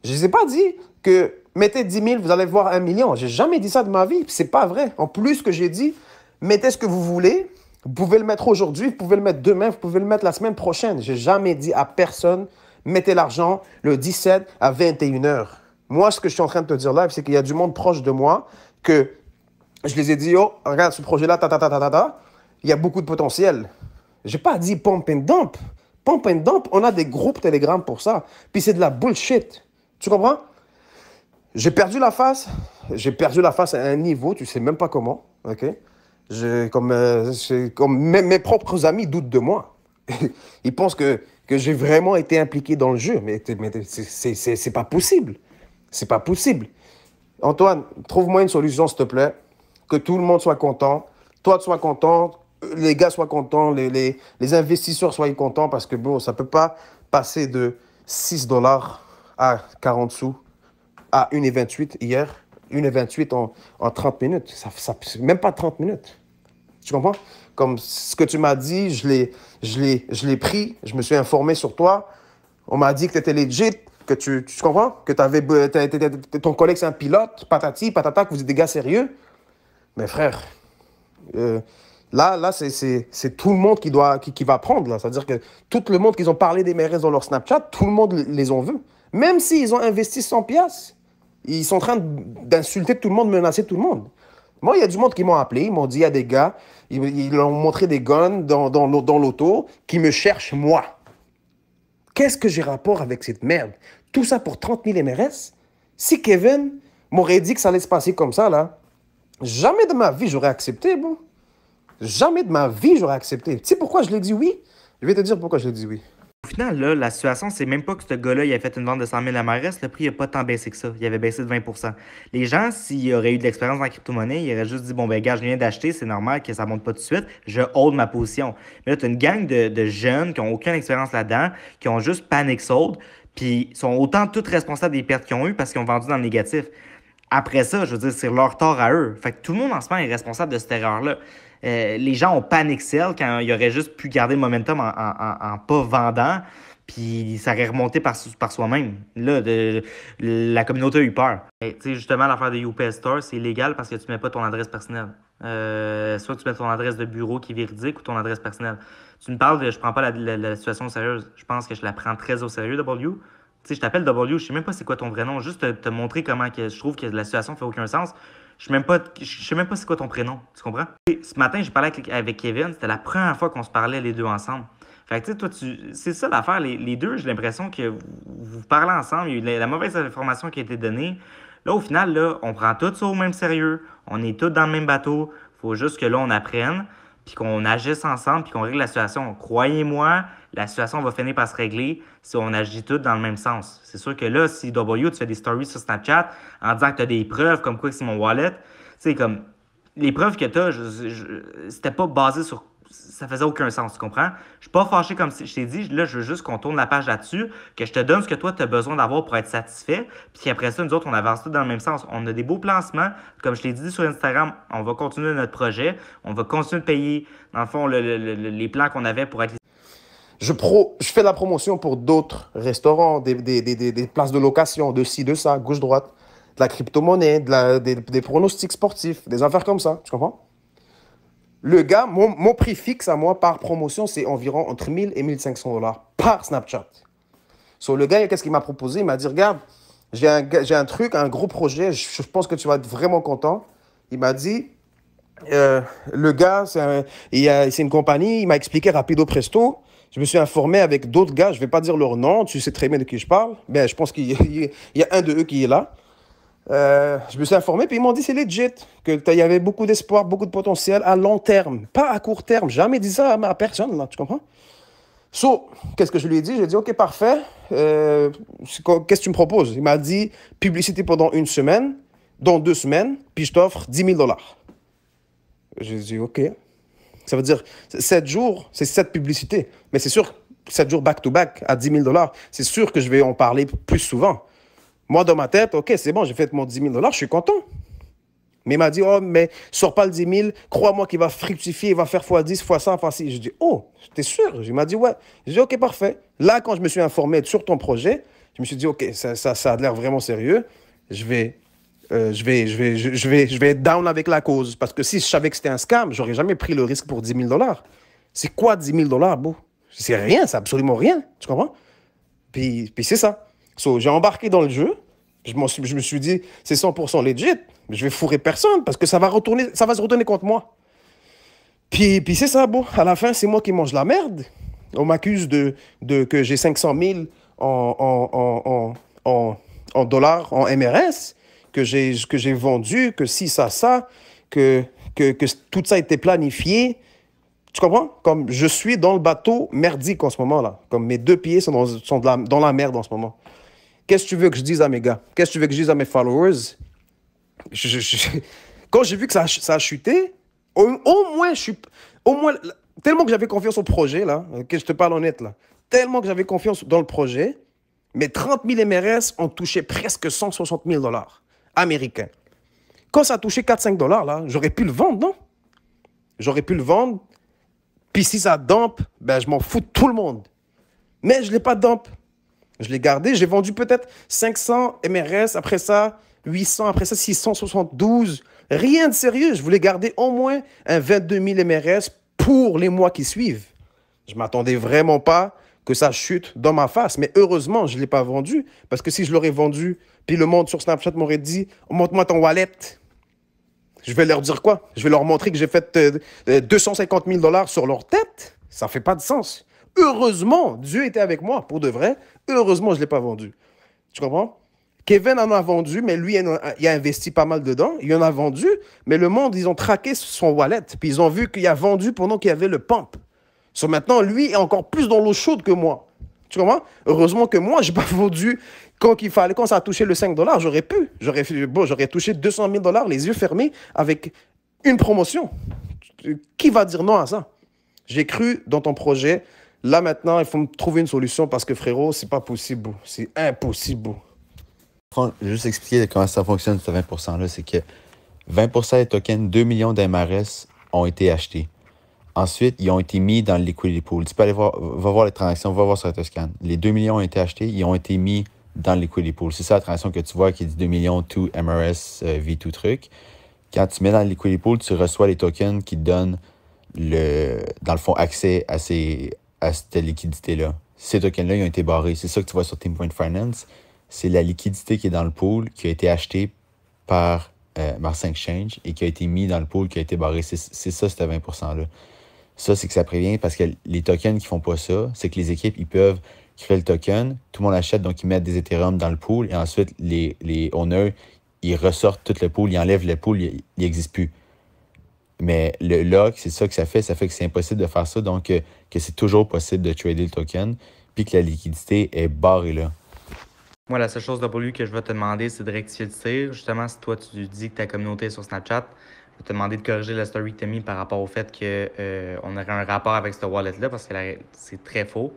Je ne les ai pas dit que mettez 10 000, vous allez voir 1 million. J'ai jamais dit ça de ma vie, c'est pas vrai. En plus que j'ai dit, mettez ce que vous voulez, vous pouvez le mettre aujourd'hui, vous pouvez le mettre demain, vous pouvez le mettre la semaine prochaine. J'ai jamais dit à personne, mettez l'argent le 17 à 21h. Moi, ce que je suis en train de te dire là, c'est qu'il y a du monde proche de moi que je les ai dit, oh, regarde ce projet-là, il y a beaucoup de potentiel. J'ai pas dit pump and dump. Pump and dump, on a des groupes Telegram pour ça. Puis c'est de la bullshit. Tu comprends? J'ai perdu la face à un niveau, tu sais même pas comment, ok? Comme mes propres amis doutent de moi. Ils pensent que j'ai vraiment été impliqué dans le jeu, mais c'est pas possible. C'est pas possible. Antoine, trouve-moi une solution, s'il te plaît, que tout le monde soit content, toi tu sois content, les gars soient contents, les investisseurs soient contents parce que bon, ça peut pas passer de 6 dollars à 40 sous à 1,28 hier. 1,28 en 30 minutes. C'est même pas 30 minutes. Tu comprends? Comme ce que tu m'as dit, je l'ai pris, je me suis informé sur toi. On m'a dit que tu étais legit, que tu comprends? Que ton collègue c'est un pilote, patati, patata, que vous êtes des gars sérieux. Mais frère, là c'est tout le monde qui va prendre. Là. C'est-à-dire que tout le monde qui ont parlé des maires dans leur Snapchat, tout le monde les en veut. Même s'ils ont investi 100 piastres, ils sont en train d'insulter tout le monde, menacer tout le monde. Moi, il y a du monde qui m'ont appelé, ils m'ont dit, il y a des gars, ils ont montré des guns dans l'auto qui me cherchent moi. Qu'est-ce que j'ai rapport avec cette merde? Tout ça pour 30 000 MRS? Si Kevin m'aurait dit que ça allait se passer comme ça, là, jamais de ma vie j'aurais accepté, bon. Jamais de ma vie j'aurais accepté. Tu sais pourquoi je l'ai dit oui? Je vais te dire pourquoi je l'ai dit oui. Au final, là, la situation, c'est même pas que ce gars-là, il a fait une vente de 100 000 MRS, le prix n'a pas tant baissé que ça. Il avait baissé de 20%. Les gens, s'ils auraient eu de l'expérience dans la crypto-monnaie, ils auraient juste dit, bon, ben, gars, je viens d'acheter, c'est normal que ça monte pas tout de suite, je hold ma position. Mais là, tu as une gang de jeunes qui n'ont aucune expérience là-dedans, qui ont juste panic sold, puis sont autant toutes responsables des pertes qu'ils ont eues parce qu'ils ont vendu dans le négatif. Après ça, je veux dire, c'est leur tort à eux. Fait que tout le monde en ce moment est responsable de cette erreur-là. Les gens ont panic sell quand ils auraient juste pu garder le momentum en pas vendant, puis ça aurait remonté par soi-même. Là, la communauté a eu peur. Tu sais, justement, l'affaire de UPS Store, c'est illégal parce que tu ne mets pas ton adresse personnelle. Soit tu mets ton adresse de bureau qui est véridique ou ton adresse personnelle. Tu me parles de je prends pas la situation sérieuse. Je pense que je la prends très au sérieux, W. Tu sais, je t'appelle W, je sais même pas c'est quoi ton vrai nom. Juste te montrer comment que je trouve que la situation fait aucun sens. Je sais même pas c'est quoi ton prénom. Tu comprends? Ce matin, j'ai parlé avec Kevin. C'était la première fois qu'on se parlait les deux ensemble. Fait que, tu sais, toi, c'est ça l'affaire. Les deux, j'ai l'impression que vous parlez ensemble. Il y a eu la mauvaise information qui a été donnée. Là, au final, là, on prend tout ça au même sérieux. On est tous dans le même bateau. Faut juste que là, on apprenne, puis qu'on agisse ensemble, puis qu'on règle la situation. Croyez-moi, la situation va finir par se régler si on agit tous dans le même sens. C'est sûr que là, si W, tu fais des stories sur Snapchat en disant que tu as des preuves comme quoi que c'est mon wallet, tu sais, comme les preuves que tu as, c'était pas basé sur. Ça faisait aucun sens, tu comprends? Je suis pas fâché comme je t'ai dit. Là, je veux juste qu'on tourne la page là-dessus, que je te donne ce que toi, tu as besoin d'avoir pour être satisfait. Puis après ça, nous autres, on avance tous dans le même sens. On a des beaux placements. Comme je t'ai dit sur Instagram, on va continuer notre projet. On va continuer de payer, dans le fond, les plans qu'on avait pour être. Je fais de la promotion pour d'autres restaurants, des places de location, de ci, de ça, gauche-droite, de la crypto-monnaie, des pronostics sportifs, des affaires comme ça. Tu comprends? Le gars, mon prix fixe à moi par promotion, c'est environ entre 1000 et 1500 dollars par Snapchat. So, le gars, qu'est-ce qu'il m'a proposé? Il m'a dit, regarde, j'ai un truc, un gros projet, je pense que tu vas être vraiment content. Il m'a dit, le gars, c'est une compagnie, il m'a expliqué rapido presto. Je me suis informé avec d'autres gars, je ne vais pas dire leur nom, tu sais très bien de qui je parle. Mais je pense qu'il y a un de eux qui est là. Je me suis informé, puis ils m'ont dit c'est legit, qu'il y avait beaucoup d'espoir, beaucoup de potentiel à long terme, pas à court terme. Jamais dit ça à personne, là, tu comprends? So, qu'est-ce que je lui ai dit? J'ai dit, OK, parfait. Qu'est-ce que tu me proposes? Il m'a dit publicité pendant 1 semaine, dans 2 semaines, puis je t'offre 10 000 dollars. J'ai dit, OK. Ça veut dire 7 jours, c'est 7 publicités. Mais c'est sûr, 7 jours back-to-back à 10 000 dollars, c'est sûr que je vais en parler plus souvent. Moi, dans ma tête, OK, c'est bon, j'ai fait mon 10 000 dollars, je suis content. Mais il m'a dit, oh, mais sors pas le 10 000, crois-moi qu'il va fructifier, il va faire x10, x100, x6. Je dis, oh, t'es sûr? Il m'a dit, ouais. J'ai dit, OK, parfait. Là, quand je me suis informé sur ton projet, je me suis dit, OK, ça a l'air vraiment sérieux. Je vais être down avec la cause. Parce que si je savais que c'était un scam, j'aurais jamais pris le risque pour 10 000 dollars. C'est quoi 10 000 dollars, beau? C'est rien, c'est absolument rien. Tu comprends? Puis c'est ça. So, j'ai embarqué dans le jeu. Je me suis dit, c'est 100% legit. Je vais fourrer personne parce que ça va se retourner contre moi. Puis c'est ça, bon. À la fin, c'est moi qui mange la merde. On m'accuse que j'ai 500 000 en dollars, en MRS, que j'ai vendu, que si, ça, que tout ça a été planifié. Tu comprends? Comme je suis dans le bateau merdique en ce moment-là. Comme mes 2 pieds sont dans la merde en ce moment. Qu'est-ce que tu veux que je dise à mes gars? Qu'est-ce que tu veux que je dise à mes followers? Quand j'ai vu que ça a chuté, au moins, Au moins, tellement que j'avais confiance au projet, là, que je te parle honnête, là. Tellement que j'avais confiance dans le projet, mes 30 000 MRS ont touché presque 160 000 dollars américains. Quand ça a touché 4-5 dollars, là, j'aurais pu le vendre, non? J'aurais pu le vendre. Puis si ça dump, ben, je m'en fous de tout le monde. Mais je ne l'ai pas dump. Je l'ai gardé. J'ai vendu peut-être 500 MRS, après ça 800, après ça 672. Rien de sérieux. Je voulais garder au moins un 22 000 MRS pour les mois qui suivent. Je ne m'attendais vraiment pas que ça chute dans ma face. Mais heureusement, je ne l'ai pas vendu. Parce que si je l'aurais vendu, puis le monde sur Snapchat m'aurait dit « Montre-moi ton wallet », je vais leur dire quoi? Je vais leur montrer que j'ai fait 250 000 dollars sur leur tête? Ça ne fait pas de sens. Heureusement, Dieu était avec moi, pour de vrai. Heureusement, je ne l'ai pas vendu. Tu comprends? Kevin en a vendu, mais lui, il a investi pas mal dedans. Il en a vendu, mais le monde, ils ont traqué son wallet. Puis ils ont vu qu'il a vendu pendant qu'il y avait le pump. So, maintenant, lui est encore plus dans l'eau chaude que moi. Tu comprends? Heureusement que moi, je n'ai pas vendu quand ça a touché le 5 dollars. J'aurais pu. J'aurais touché 200 000 dollars les yeux fermés avec une promotion. Qui va dire non à ça? J'ai cru dans ton projet. Là, maintenant, il faut me trouver une solution parce que, frérot, c'est pas possible. C'est impossible. Je vais juste expliquer comment ça fonctionne, ce 20%-là. C'est que 20% des tokens, 2 millions d'MRS ont été achetés. Ensuite, ils ont été mis dans le liquidity pool. Tu peux aller voir, va voir les transactions, va voir sur Autoscan. Les 2 millions ont été achetés, ils ont été mis dans le liquidity pool. C'est ça la transaction que tu vois qui dit 2 millions, 2 MRS, V2 truc. Quand tu mets dans le liquidity pool, tu reçois les tokens qui te donnent, dans le fond, accès à cette liquidité-là. Ces tokens-là, ils ont été barrés. C'est ça que tu vois sur Team Point Finance. C'est la liquidité qui est dans le pool, qui a été achetée par Mars Exchange et qui a été mis dans le pool, qui a été barré. C'est ça, ce 20%-là. Ça, c'est que ça prévient parce que les tokens qui font pas ça, c'est que les équipes, ils peuvent créer le token, tout le monde achète, donc ils mettent des Ethereum dans le pool et ensuite, les owners, ils ressortent tout le pool, ils enlèvent le pool, il n'existe plus. Mais le lock, c'est ça que ça fait que c'est impossible de faire ça, donc que c'est toujours possible de trader le token, puis que la liquidité est barrée là. Moi, la seule chose de lui que je vais te demander, c'est de rectifier le tir. Justement, si toi, tu dis que ta communauté est sur Snapchat, je vais te demander de corriger la story que tu as mis par rapport au fait qu'on aurait un rapport avec ce wallet-là, parce que c'est très faux.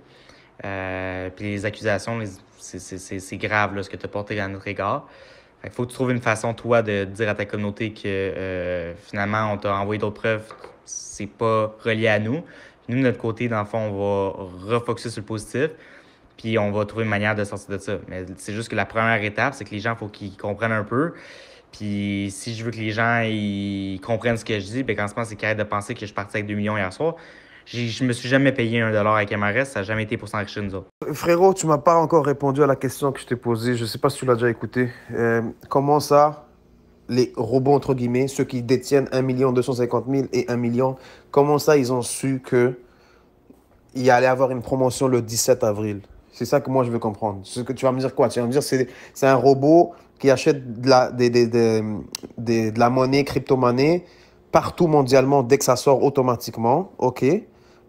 Puis les accusations, c'est grave là, ce que tu as porté à notre égard. Il faut que tu trouves une façon, toi, de dire à ta communauté que finalement, on t'a envoyé d'autres preuves, c'est pas relié à nous. Nous, de notre côté, dans le fond, on va refocuser sur le positif, puis on va trouver une manière de sortir de ça. Mais c'est juste que la première étape, c'est que les gens, il faut qu'ils comprennent un peu. Puis si je veux que les gens ils comprennent ce que je dis, bien, quand c'est qu'ils arrêtent de penser que je suis parti avec 2 millions hier soir. Je me suis jamais payé $1 avec MRS, ça n'a jamais été pour s'enrichir nous autres. Frérot, tu m'as pas encore répondu à la question que je t'ai posée. Je sais pas si tu l'as déjà écouté. Comment ça, les robots, entre guillemets, ceux qui détiennent 1 250 000 et 1 million, comment ça, ils ont su qu'il allait avoir une promotion le 17 avril? C'est ça que moi, je veux comprendre. Ce que tu vas me dire quoi? Tu vas me dire c'est un robot qui achète de la monnaie, crypto-monnaie, partout mondialement dès que ça sort automatiquement. OK.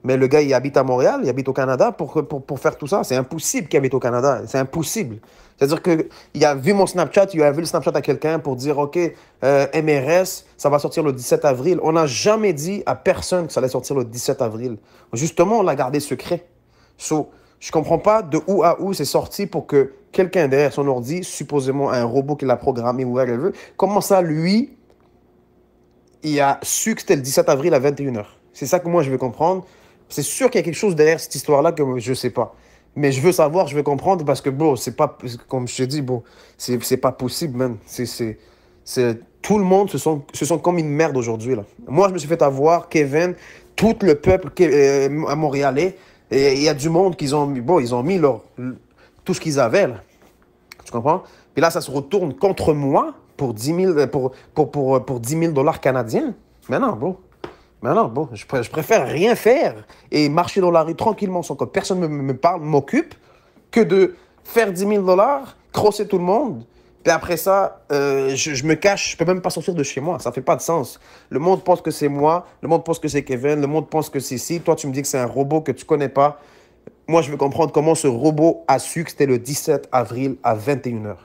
Mais le gars, il habite à Montréal, il habite au Canada pour faire tout ça. C'est impossible qu'il habite au Canada. C'est impossible. C'est-à-dire qu'il a vu mon Snapchat, il a vu le Snapchat à quelqu'un pour dire, OK, MRS, ça va sortir le 17 avril. On n'a jamais dit à personne que ça allait sortir le 17 avril. Justement, on l'a gardé secret. So, je ne comprends pas de où à où c'est sorti pour que quelqu'un derrière son ordi, supposément un robot qui l'a programmé ou whatever, comment ça, lui, il a su que c'était le 17 avril à 21h. C'est ça que moi, je veux comprendre. C'est sûr qu'il y a quelque chose derrière cette histoire-là que je ne sais pas. Mais je veux savoir, je veux comprendre parce que, bon, c'est pas, comme je te dis, bon, c'est pas possible, man. Tout le monde se sent comme une merde aujourd'hui, là. Moi, je me suis fait avoir, Kevin, tout le peuple à Montréalais. Et il y a du monde ils ont mis tout ce qu'ils avaient, là. Tu comprends? Puis là, ça se retourne contre moi pour 10 000 pour 10 000 dollars canadiens. Mais non, bro. Je préfère rien faire et marcher dans la rue tranquillement sans que personne me parle, m'occupe, que de faire 10 000 dollars, crosser tout le monde. Puis après ça, je me cache, je peux même pas sortir de chez moi. Ça fait pas de sens. Le monde pense que c'est moi, le monde pense que c'est Kevin, le monde pense que c'est si. Toi, tu me dis que c'est un robot que tu connais pas. Moi, je veux comprendre comment ce robot a su que c'était le 17 avril à 21h.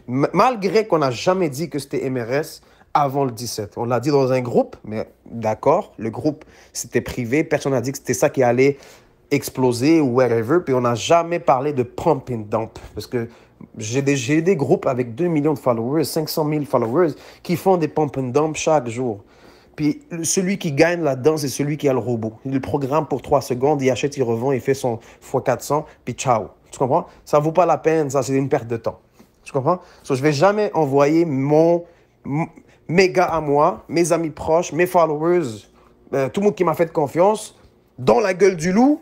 Malgré qu'on n'a jamais dit que c'était MRS, avant le 17. On l'a dit dans un groupe, mais d'accord, le groupe, c'était privé. Personne n'a dit que c'était ça qui allait exploser ou whatever. Puis on n'a jamais parlé de pump and dump. Parce que j'ai des groupes avec 2 millions de followers, 500 000 followers, qui font des pump and dump chaque jour. Puis celui qui gagne là-dedans, c'est celui qui a le robot. Il le programme pour 3 secondes, il achète, il revend, il fait son x400, puis ciao. Tu comprends? Ça ne vaut pas la peine, ça, c'est une perte de temps. Tu comprends? Je ne vais jamais envoyer mes gars à moi, mes amis proches, mes followers, tout le monde qui m'a fait confiance, dans la gueule du loup.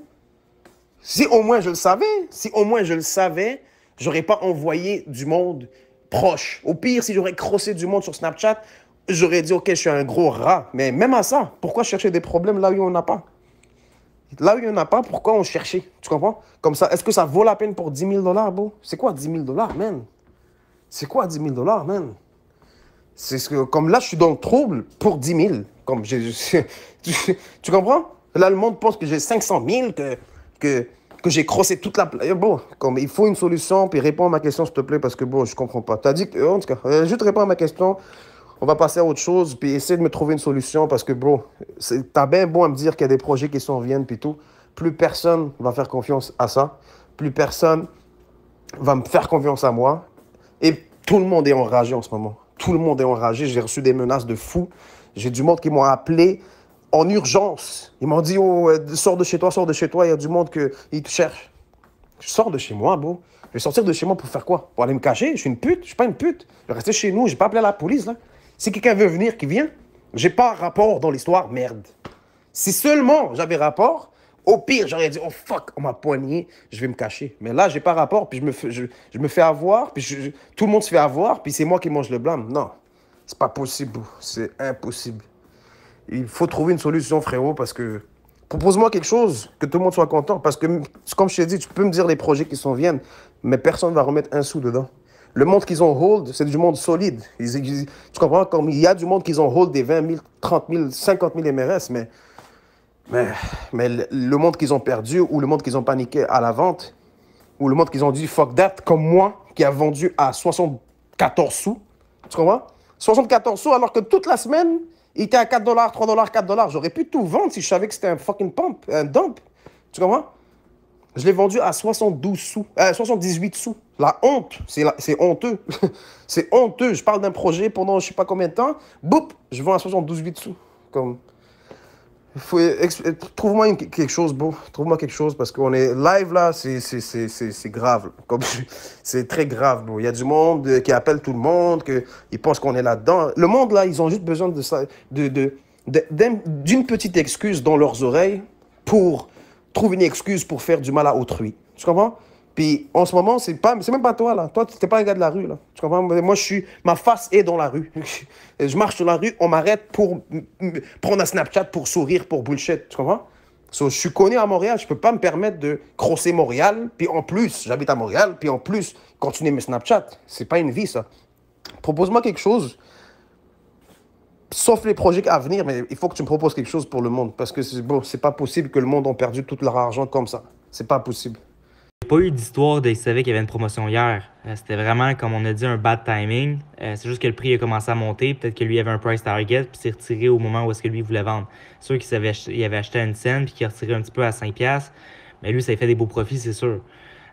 Si au moins je le savais, j'aurais pas envoyé du monde proche. Au pire, si j'aurais crossé du monde sur Snapchat, j'aurais dit, OK, je suis un gros rat. Mais même à ça, pourquoi chercher des problèmes là où on n'a pas? Là où il n'y en a pas, pourquoi on cherchait? Tu comprends? Comme ça, est-ce que ça vaut la peine pour 10 000 $, bro? C'est quoi 10 000 $, man? C'est quoi 10 000 $, man? C'est ce que, comme là, je suis dans le trouble pour 10 000. Comme tu comprends? Là, le monde pense que j'ai 500 000, que j'ai crossé toute la... Bon, comme il faut une solution, puis réponds à ma question, s'il te plaît, parce que, bon, je comprends pas. Tu as dit que... En tout cas, juste réponds à ma question. On va passer à autre chose, puis essayer de me trouver une solution, parce que, bro, t'as bien beau à me dire qu'il y a des projets qui s'en viennent, puis tout. Plus personne va faire confiance à ça. Plus personne va me faire confiance à moi. Et tout le monde est enragé en ce moment. Tout le monde est enragé. J'ai reçu des menaces de fou. J'ai du monde qui m'ont appelé en urgence. Ils m'ont dit, oh, sors de chez toi, sors de chez toi. Il y a du monde qui te cherche. Je sors de chez moi, bro. Je vais sortir de chez moi pour faire quoi? Pour aller me cacher? Je suis une pute? Je suis pas une pute. Je vais rester chez nous. J'ai pas appelé la police, là. Si quelqu'un veut venir, qu'il vienne. J'ai pas rapport dans l'histoire, merde. Si seulement j'avais rapport, au pire, j'aurais dit, oh fuck, on m'a poigné, je vais me cacher. Mais là, j'ai pas rapport, puis je me fais avoir, puis tout le monde se fait avoir, puis c'est moi qui mange le blâme. Non, c'est pas possible, c'est impossible. Il faut trouver une solution, frérot, parce que... Propose-moi quelque chose, que tout le monde soit content. Parce que, comme je t'ai dit, tu peux me dire les projets qui s'en viennent, mais personne ne va remettre un sou dedans. Le monde qu'ils ont hold, c'est du monde solide. Tu comprends? Comme il y a du monde qu'ils ont hold des 20 000, 30 000, 50 000 MRS, mais le monde qu'ils ont perdu ou le monde qu'ils ont paniqué à la vente ou le monde qu'ils ont dit fuck that, comme moi, qui a vendu à 74 sous. Tu comprends? 74 sous alors que toute la semaine, il était à 4 $, 3 $, 4 $. J'aurais pu tout vendre si je savais que c'était un fucking pump, un dump. Tu comprends? Je l'ai vendu à 72 sous, 78 sous. La honte, c'est honteux. C'est honteux. Je parle d'un projet pendant je sais pas combien de temps. Boum, je vends à 78 sous. Comme... Trouve-moi quelque chose, bro. Trouve-moi quelque chose parce qu'on est live là, c'est grave. C'est très grave, bro. Il y a du monde qui appelle tout le monde, ils pensent qu'on est là-dedans. Le monde là, ils ont juste besoin de ça, d'une petite excuse dans leurs oreilles pour trouver une excuse pour faire du mal à autrui. Tu comprends? Puis en ce moment, c'est même pas toi là. Toi, t'es pas un gars de la rue là. Tu comprends? Moi, ma face est dans la rue. Je marche sur la rue, on m'arrête pour prendre un Snapchat, pour sourire, pour bullshit. Tu comprends? Je suis connu à Montréal, je peux pas me permettre de crosser Montréal, puis en plus, j'habite à Montréal, puis en plus, continuer mes Snapchats. C'est pas une vie ça. Propose-moi quelque chose. Sauf les projets à venir, mais il faut que tu me proposes quelque chose pour le monde. Parce que c'est pas possible que le monde ait perdu tout leur argent comme ça. C'est pas possible. Il n'y a pas eu d'histoire de il savait qu'il y avait une promotion hier. C'était vraiment, comme on a dit, un bad timing. C'est juste que le prix a commencé à monter. Peut-être que lui avait un price target, puis s'est retiré au moment où est-ce que lui voulait vendre. C'est sûr qu'il avait acheté à une scène, puis qu'il a retiré un petit peu à 5$. Mais lui, ça a fait des beaux profits, c'est sûr.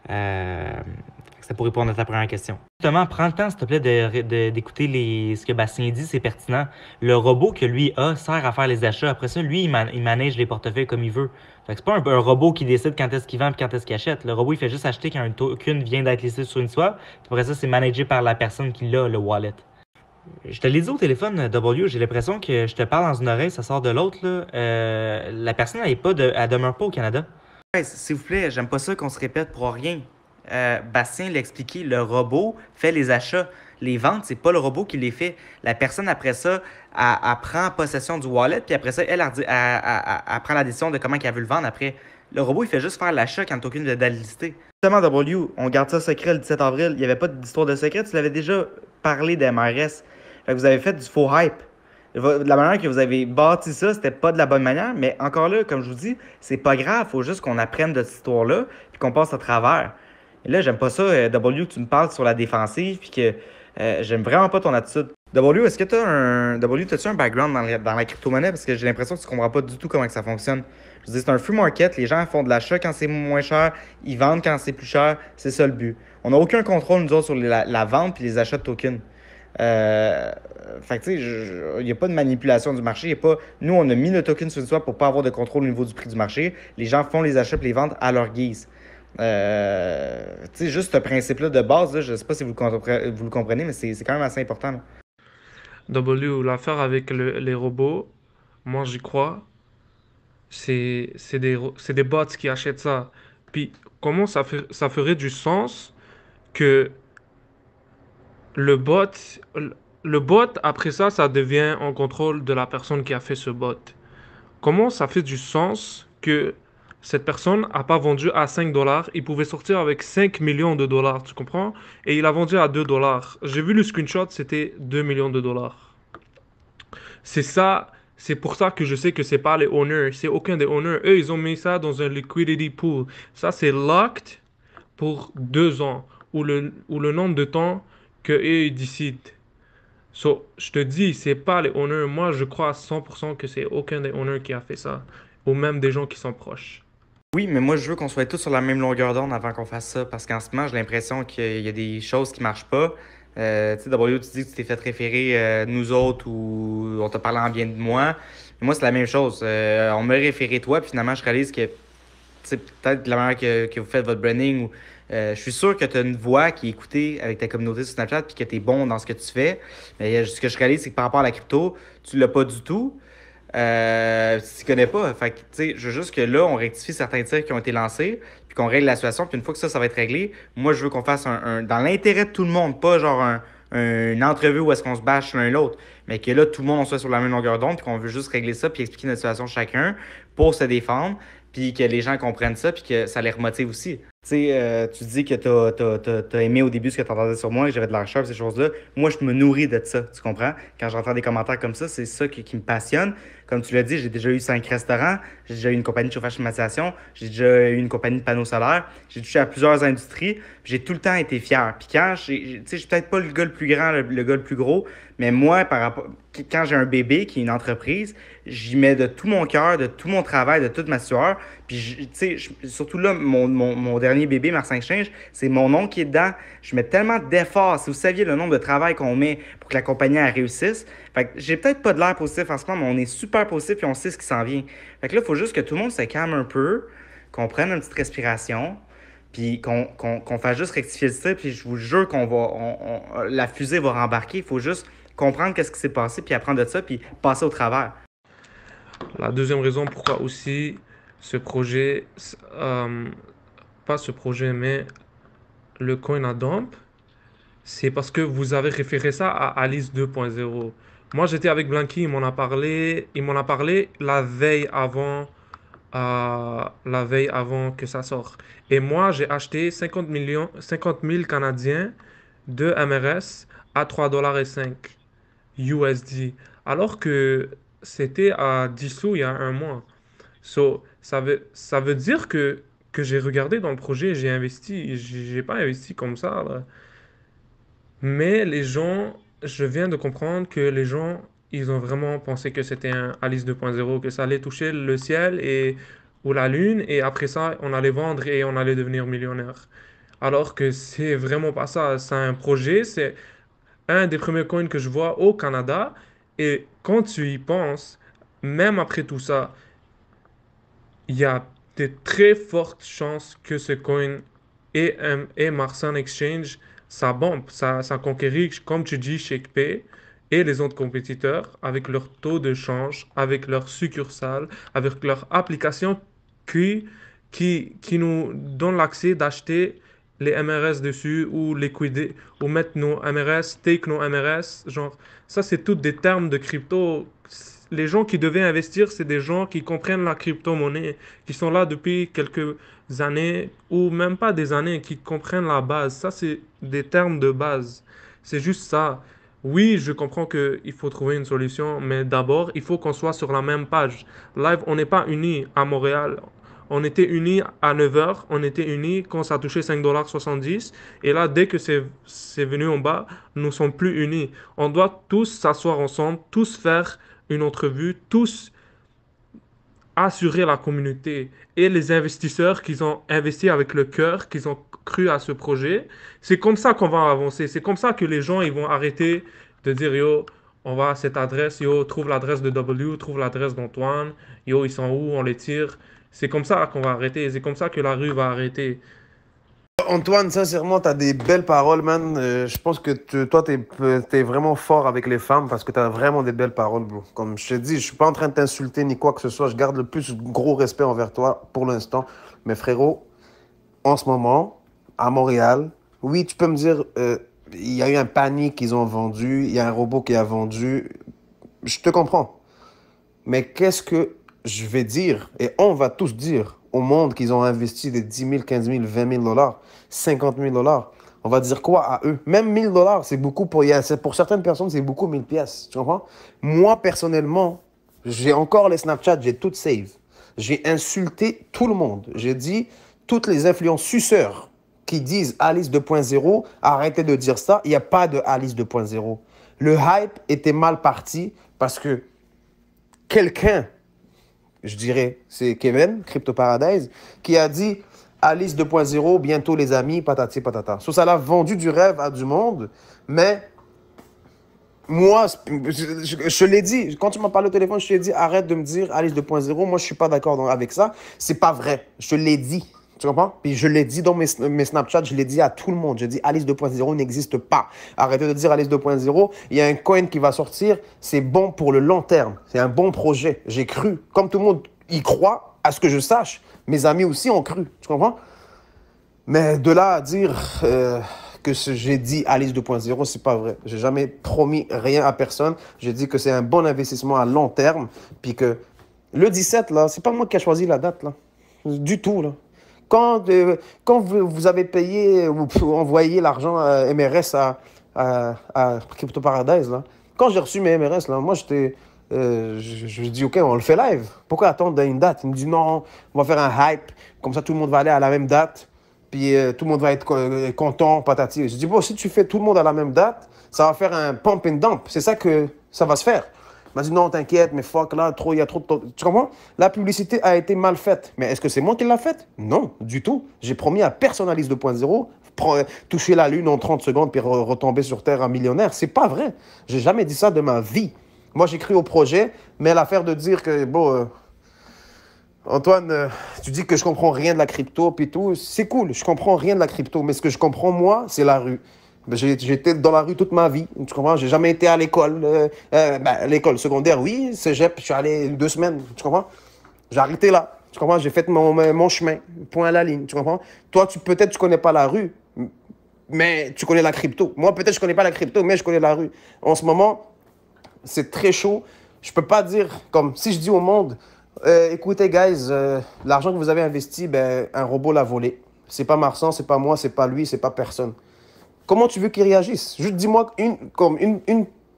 Ça pour répondre à ta première question. Justement, prends le temps, s'il te plaît, d'écouter ce que Bastien dit, c'est pertinent. Le robot que lui a sert à faire les achats. Après ça, lui, il manage les portefeuilles comme il veut. Fait que c'est pas un robot qui décide quand est-ce qu'il vend et quand est-ce qu'il achète. Le robot, il fait juste acheter quand un token vient d'être listé sur une swap. Puis après ça, c'est managé par la personne qui l'a, le wallet. Je te l'ai dit au téléphone, W, j'ai l'impression que je te parle dans une oreille, ça sort de l'autre. La personne, elle demeure pas au Canada. Ouais, s'il vous plaît, j'aime pas ça qu'on se répète pour rien. Bastien l'a expliqué, le robot fait les achats. Les ventes, c'est pas le robot qui les fait. La personne, après ça, elle prend possession du wallet, puis après ça, elle prend la décision de comment elle veut le vendre après. Le robot, il fait juste faire l'achat quand aucune de listé. Justement, W, on garde ça secret le 17 avril. Il n'y avait pas d'histoire de secret. Tu l'avais déjà parlé des MRS. Fait que vous avez fait du faux hype. De la manière que vous avez bâti ça, c'était pas de la bonne manière. Mais encore là, comme je vous dis, c'est pas grave. Faut juste qu'on apprenne de cette histoire-là, puis qu'on passe à travers. Et là, j'aime pas ça, W, que tu me parles sur la défensive, puis que j'aime vraiment pas ton attitude. W, est-ce que t'as-tu un background dans la crypto-monnaie? Parce que j'ai l'impression que tu comprends pas du tout comment que ça fonctionne. Je veux dire, c'est un free market, les gens font de l'achat quand c'est moins cher, ils vendent quand c'est plus cher, c'est ça le but. On n'a aucun contrôle, nous autres, sur la vente puis les achats de tokens. Euh, Fait que, tu sais, il n'y a pas de manipulation du marché. Y a pas, nous, on a mis le token sur le swap pour pas avoir de contrôle au niveau du prix du marché. Les gens font les achats et les ventes à leur guise. Tu sais, juste ce principe-là de base, là, je sais pas si vous le comprenez, mais c'est quand même assez important, là. W, l'affaire avec les robots, moi j'y crois. C'est des bots qui achètent ça. Puis comment ça ferait du sens que le bot, le bot, après ça, ça devient en contrôle de la personne qui a fait ce bot. Comment ça fait du sens que cette personne n'a pas vendu à 5 dollars, il pouvait sortir avec 5 millions de dollars, tu comprends? Et il a vendu à 2 dollars. J'ai vu le screenshot, c'était 2 millions de dollars. C'est ça, c'est pour ça que je sais que c'est pas les owners, c'est aucun des owners. Eux, ils ont mis ça dans un liquidity pool. Ça, c'est locked pour 2 ans ou le nombre de temps que eux ils décident. So, je te dis, c'est pas les owners. Moi, je crois à 100% que c'est aucun des owners qui a fait ça. Ou même des gens qui sont proches. Oui, mais moi, je veux qu'on soit tous sur la même longueur d'onde avant qu'on fasse ça, parce qu'en ce moment, j'ai l'impression qu'il y a des choses qui marchent pas. Tu sais, d'abord, tu dis que tu t'es fait référer nous autres ou on t'a parlé en bien de moi. Mais moi, c'est la même chose. On m'a référé toi, puis finalement, je réalise que c'est peut-être la manière que vous faites votre branding. Je suis sûr que tu as une voix qui est écoutée avec ta communauté sur Snapchat puis que tu es bon dans ce que tu fais. Mais ce que je réalise, c'est que par rapport à la crypto, tu l'as pas du tout. Tu connais pas. Fait que, tu sais, je veux juste que là, on rectifie certains tirs qui ont été lancés, puis qu'on règle la situation. Puis une fois que ça va être réglé, moi, je veux qu'on fasse dans l'intérêt de tout le monde, pas genre une entrevue où est-ce qu'on se bâche l'un l'autre, mais que là, tout le monde on soit sur la même longueur d'onde, puis qu'on veut juste régler ça, puis expliquer notre situation chacun pour se défendre, puis que les gens comprennent ça, puis que ça les remotive aussi. Tu sais, tu dis que t'as aimé au début ce que tu entendais sur moi, que j'avais de la recherche, ces choses-là. Moi, je me nourris de ça, tu comprends? Quand j'entends des commentaires comme ça, c'est ça qui me passionne. Comme tu l'as dit, j'ai déjà eu 5 restaurants, j'ai déjà eu une compagnie de chauffage climatisation, j'ai déjà eu une compagnie de panneaux solaires, j'ai touché à plusieurs industries, puis j'ai tout le temps été fier. Puis quand, tu sais, je suis peut-être pas le gars le plus grand, le gars le plus gros, mais moi, quand j'ai un bébé qui est une entreprise, j'y mets de tout mon cœur, de tout mon travail, de toute ma sueur. Puis, tu sais, surtout là, mon dernier bébé, Mars Exchange, c'est mon oncle qui est dedans. Je mets tellement d'efforts. Si vous saviez le nombre de travail qu'on met pour que la compagnie elle réussisse, fait que j'ai peut-être pas de l'air positif en ce moment, mais on est super positif et on sait ce qui s'en vient. Fait que là, il faut juste que tout le monde se calme un peu, qu'on prenne une petite respiration, puis qu'on fasse juste rectifier le tir, puis je vous jure la fusée va rembarquer. Il faut juste comprendre qu'est-ce qui s'est passé, puis apprendre de ça, puis passer au travers. La deuxième raison pourquoi aussi ce projet, pas ce projet, mais le coin à dump, c'est parce que vous avez référé ça à Alice 2.0. Moi, j'étais avec Blanky, il m'en a parlé la veille avant que ça sorte. Et moi, j'ai acheté 50 000 Canadiens de MRS à 3,5 $ USD. Alors que c'était à 10 sous il y a un mois. So, ça veut dire que j'ai regardé dans le projet, j'ai investi. J'ai pas investi comme ça, là. Mais les gens, je viens de comprendre que les gens, ils ont vraiment pensé que c'était un Alice 2.0, que ça allait toucher le ciel ou la lune, et après ça, on allait vendre et on allait devenir millionnaire. Alors que c'est vraiment pas ça. C'est un projet, c'est un des premiers coins que je vois au Canada. Et quand tu y penses, même après tout ça, il y a de très fortes chances que ce coin et Marsan Exchange, ça bombe, ça conquérit, comme tu dis, ShakePay et les autres compétiteurs avec leur taux de change, avec leur succursale, avec leur application qui, qui nous donne l'accès d'acheter les MRS dessus ou liquider ou mettre nos MRS, take nos MRS. Genre, ça, c'est tous des termes de crypto. Les gens qui devaient investir, c'est des gens qui comprennent la crypto-monnaie, qui sont là depuis quelques années ou même pas des années, qui comprennent la base. Ça, c'est des termes de base. C'est juste ça. Oui, je comprends qu'il faut trouver une solution, mais d'abord, il faut qu'on soit sur la même page. Live, on n'est pas unis à Montréal. On était unis à 9 heures, on était unis quand ça touchait 5,70 $. Et là, dès que c'est venu en bas, nous ne sommes plus unis. On doit tous s'asseoir ensemble, tous faire une entrevue, tous assurer la communauté et les investisseurs qui ont investi avec le cœur, qui ont cru à ce projet. C'est comme ça qu'on va avancer. C'est comme ça que les gens ils vont arrêter de dire yo, on va à cette adresse, yo, trouve l'adresse de W, trouve l'adresse d'Antoine, yo, ils sont où, on les tire. C'est comme ça qu'on va arrêter. C'est comme ça que la rue va arrêter. Antoine, sincèrement, t'as des belles paroles, man. Je pense que toi, t'es vraiment fort avec les femmes parce que t'as vraiment des belles paroles, bro. Comme je te dis, je suis pas en train de t'insulter ni quoi que ce soit. Je garde le plus gros respect envers toi pour l'instant. Mais frérot, en ce moment, à Montréal, oui, tu peux me dire, il y a eu un panique qu'ils ont vendu, il y a un robot qui a vendu. Je te comprends. Mais qu'est-ce que je vais dire, et on va tous dire au monde qu'ils ont investi des 10 000, 15 000, 20 000 dollars, 50 000 dollars. On va dire quoi à eux? Même 1 000 dollars, c'est beaucoup pour certaines personnes, c'est beaucoup 1 000 pièces. Tu comprends? Moi, personnellement, j'ai encore les Snapchat, j'ai tout save. J'ai insulté tout le monde. J'ai dit, toutes les influences suceurs qui disent Alice 2.0, arrêtez de dire ça. Il n'y a pas de Alice 2.0. Le hype était mal parti parce que quelqu'un, je dirais, c'est Kevin, Crypto Paradise, qui a dit Alice 2.0, bientôt les amis, patati patata. Ça l'a vendu du rêve à du monde, mais moi, je l'ai dit, quand tu m'as parlé au téléphone, je t'ai dit arrête de me dire Alice 2.0, moi je suis pas d'accord avec ça, c'est pas vrai, je te l'ai dit. Tu comprends? Puis je l'ai dit dans mes Snapchat, je l'ai dit à tout le monde. Je dis Alice 2.0 n'existe pas. Arrêtez de dire Alice 2.0. Il y a un coin qui va sortir. C'est bon pour le long terme. C'est un bon projet. J'ai cru. Comme tout le monde y croit, à ce que je sache. Mes amis aussi ont cru. Tu comprends? Mais de là à dire que j'ai dit Alice 2.0, c'est pas vrai. J'ai jamais promis rien à personne. J'ai dit que c'est un bon investissement à long terme. Puis que le 17, là, c'est pas moi qui ai choisi la date, là. Du tout, là. Quand vous avez payé ou envoyé l'argent MRS à Crypto Paradise, là, quand j'ai reçu mes MRS, là, moi, je dis, OK, on le fait live. Pourquoi attendre une date? Il me dit, non, on va faire un hype. Comme ça, tout le monde va aller à la même date. Puis tout le monde va être content, patati. Je dis, bon, si tu fais tout le monde à la même date, ça va faire un pump and dump. C'est ça que ça va se faire. Il m'a dit, non, t'inquiète, mais fuck, là, il y a trop de... Tu comprends? La publicité a été mal faite. Mais est-ce que c'est moi qui l'ai faite? Non, du tout. J'ai promis à Personnalise 2.0, toucher la lune en 30 secondes puis retomber sur Terre un millionnaire. C'est pas vrai. J'ai jamais dit ça de ma vie. Moi, j'ai cru au projet, mais l'affaire de dire que, bon, Antoine, tu dis que je comprends rien de la crypto puis tout, c'est cool, je comprends rien de la crypto, mais ce que je comprends, moi, c'est la rue. J'étais dans la rue toute ma vie, tu comprends? J'ai jamais été à l'école. L'école secondaire, oui. Cégep, je suis allé 2 semaines, tu comprends? J'ai arrêté là, tu comprends? J'ai fait mon chemin, point à la ligne, tu comprends? Toi, peut-être tu connais pas la rue, mais tu connais la crypto. Moi, peut-être je connais pas la crypto, mais je connais la rue. En ce moment, c'est très chaud. Je peux pas dire, comme si je dis au monde, écoutez, guys, l'argent que vous avez investi, ben, un robot l'a volé. C'est pas Marsan, c'est pas moi, c'est pas lui, c'est pas personne. Comment tu veux qu'ils réagissent? Juste dis-moi une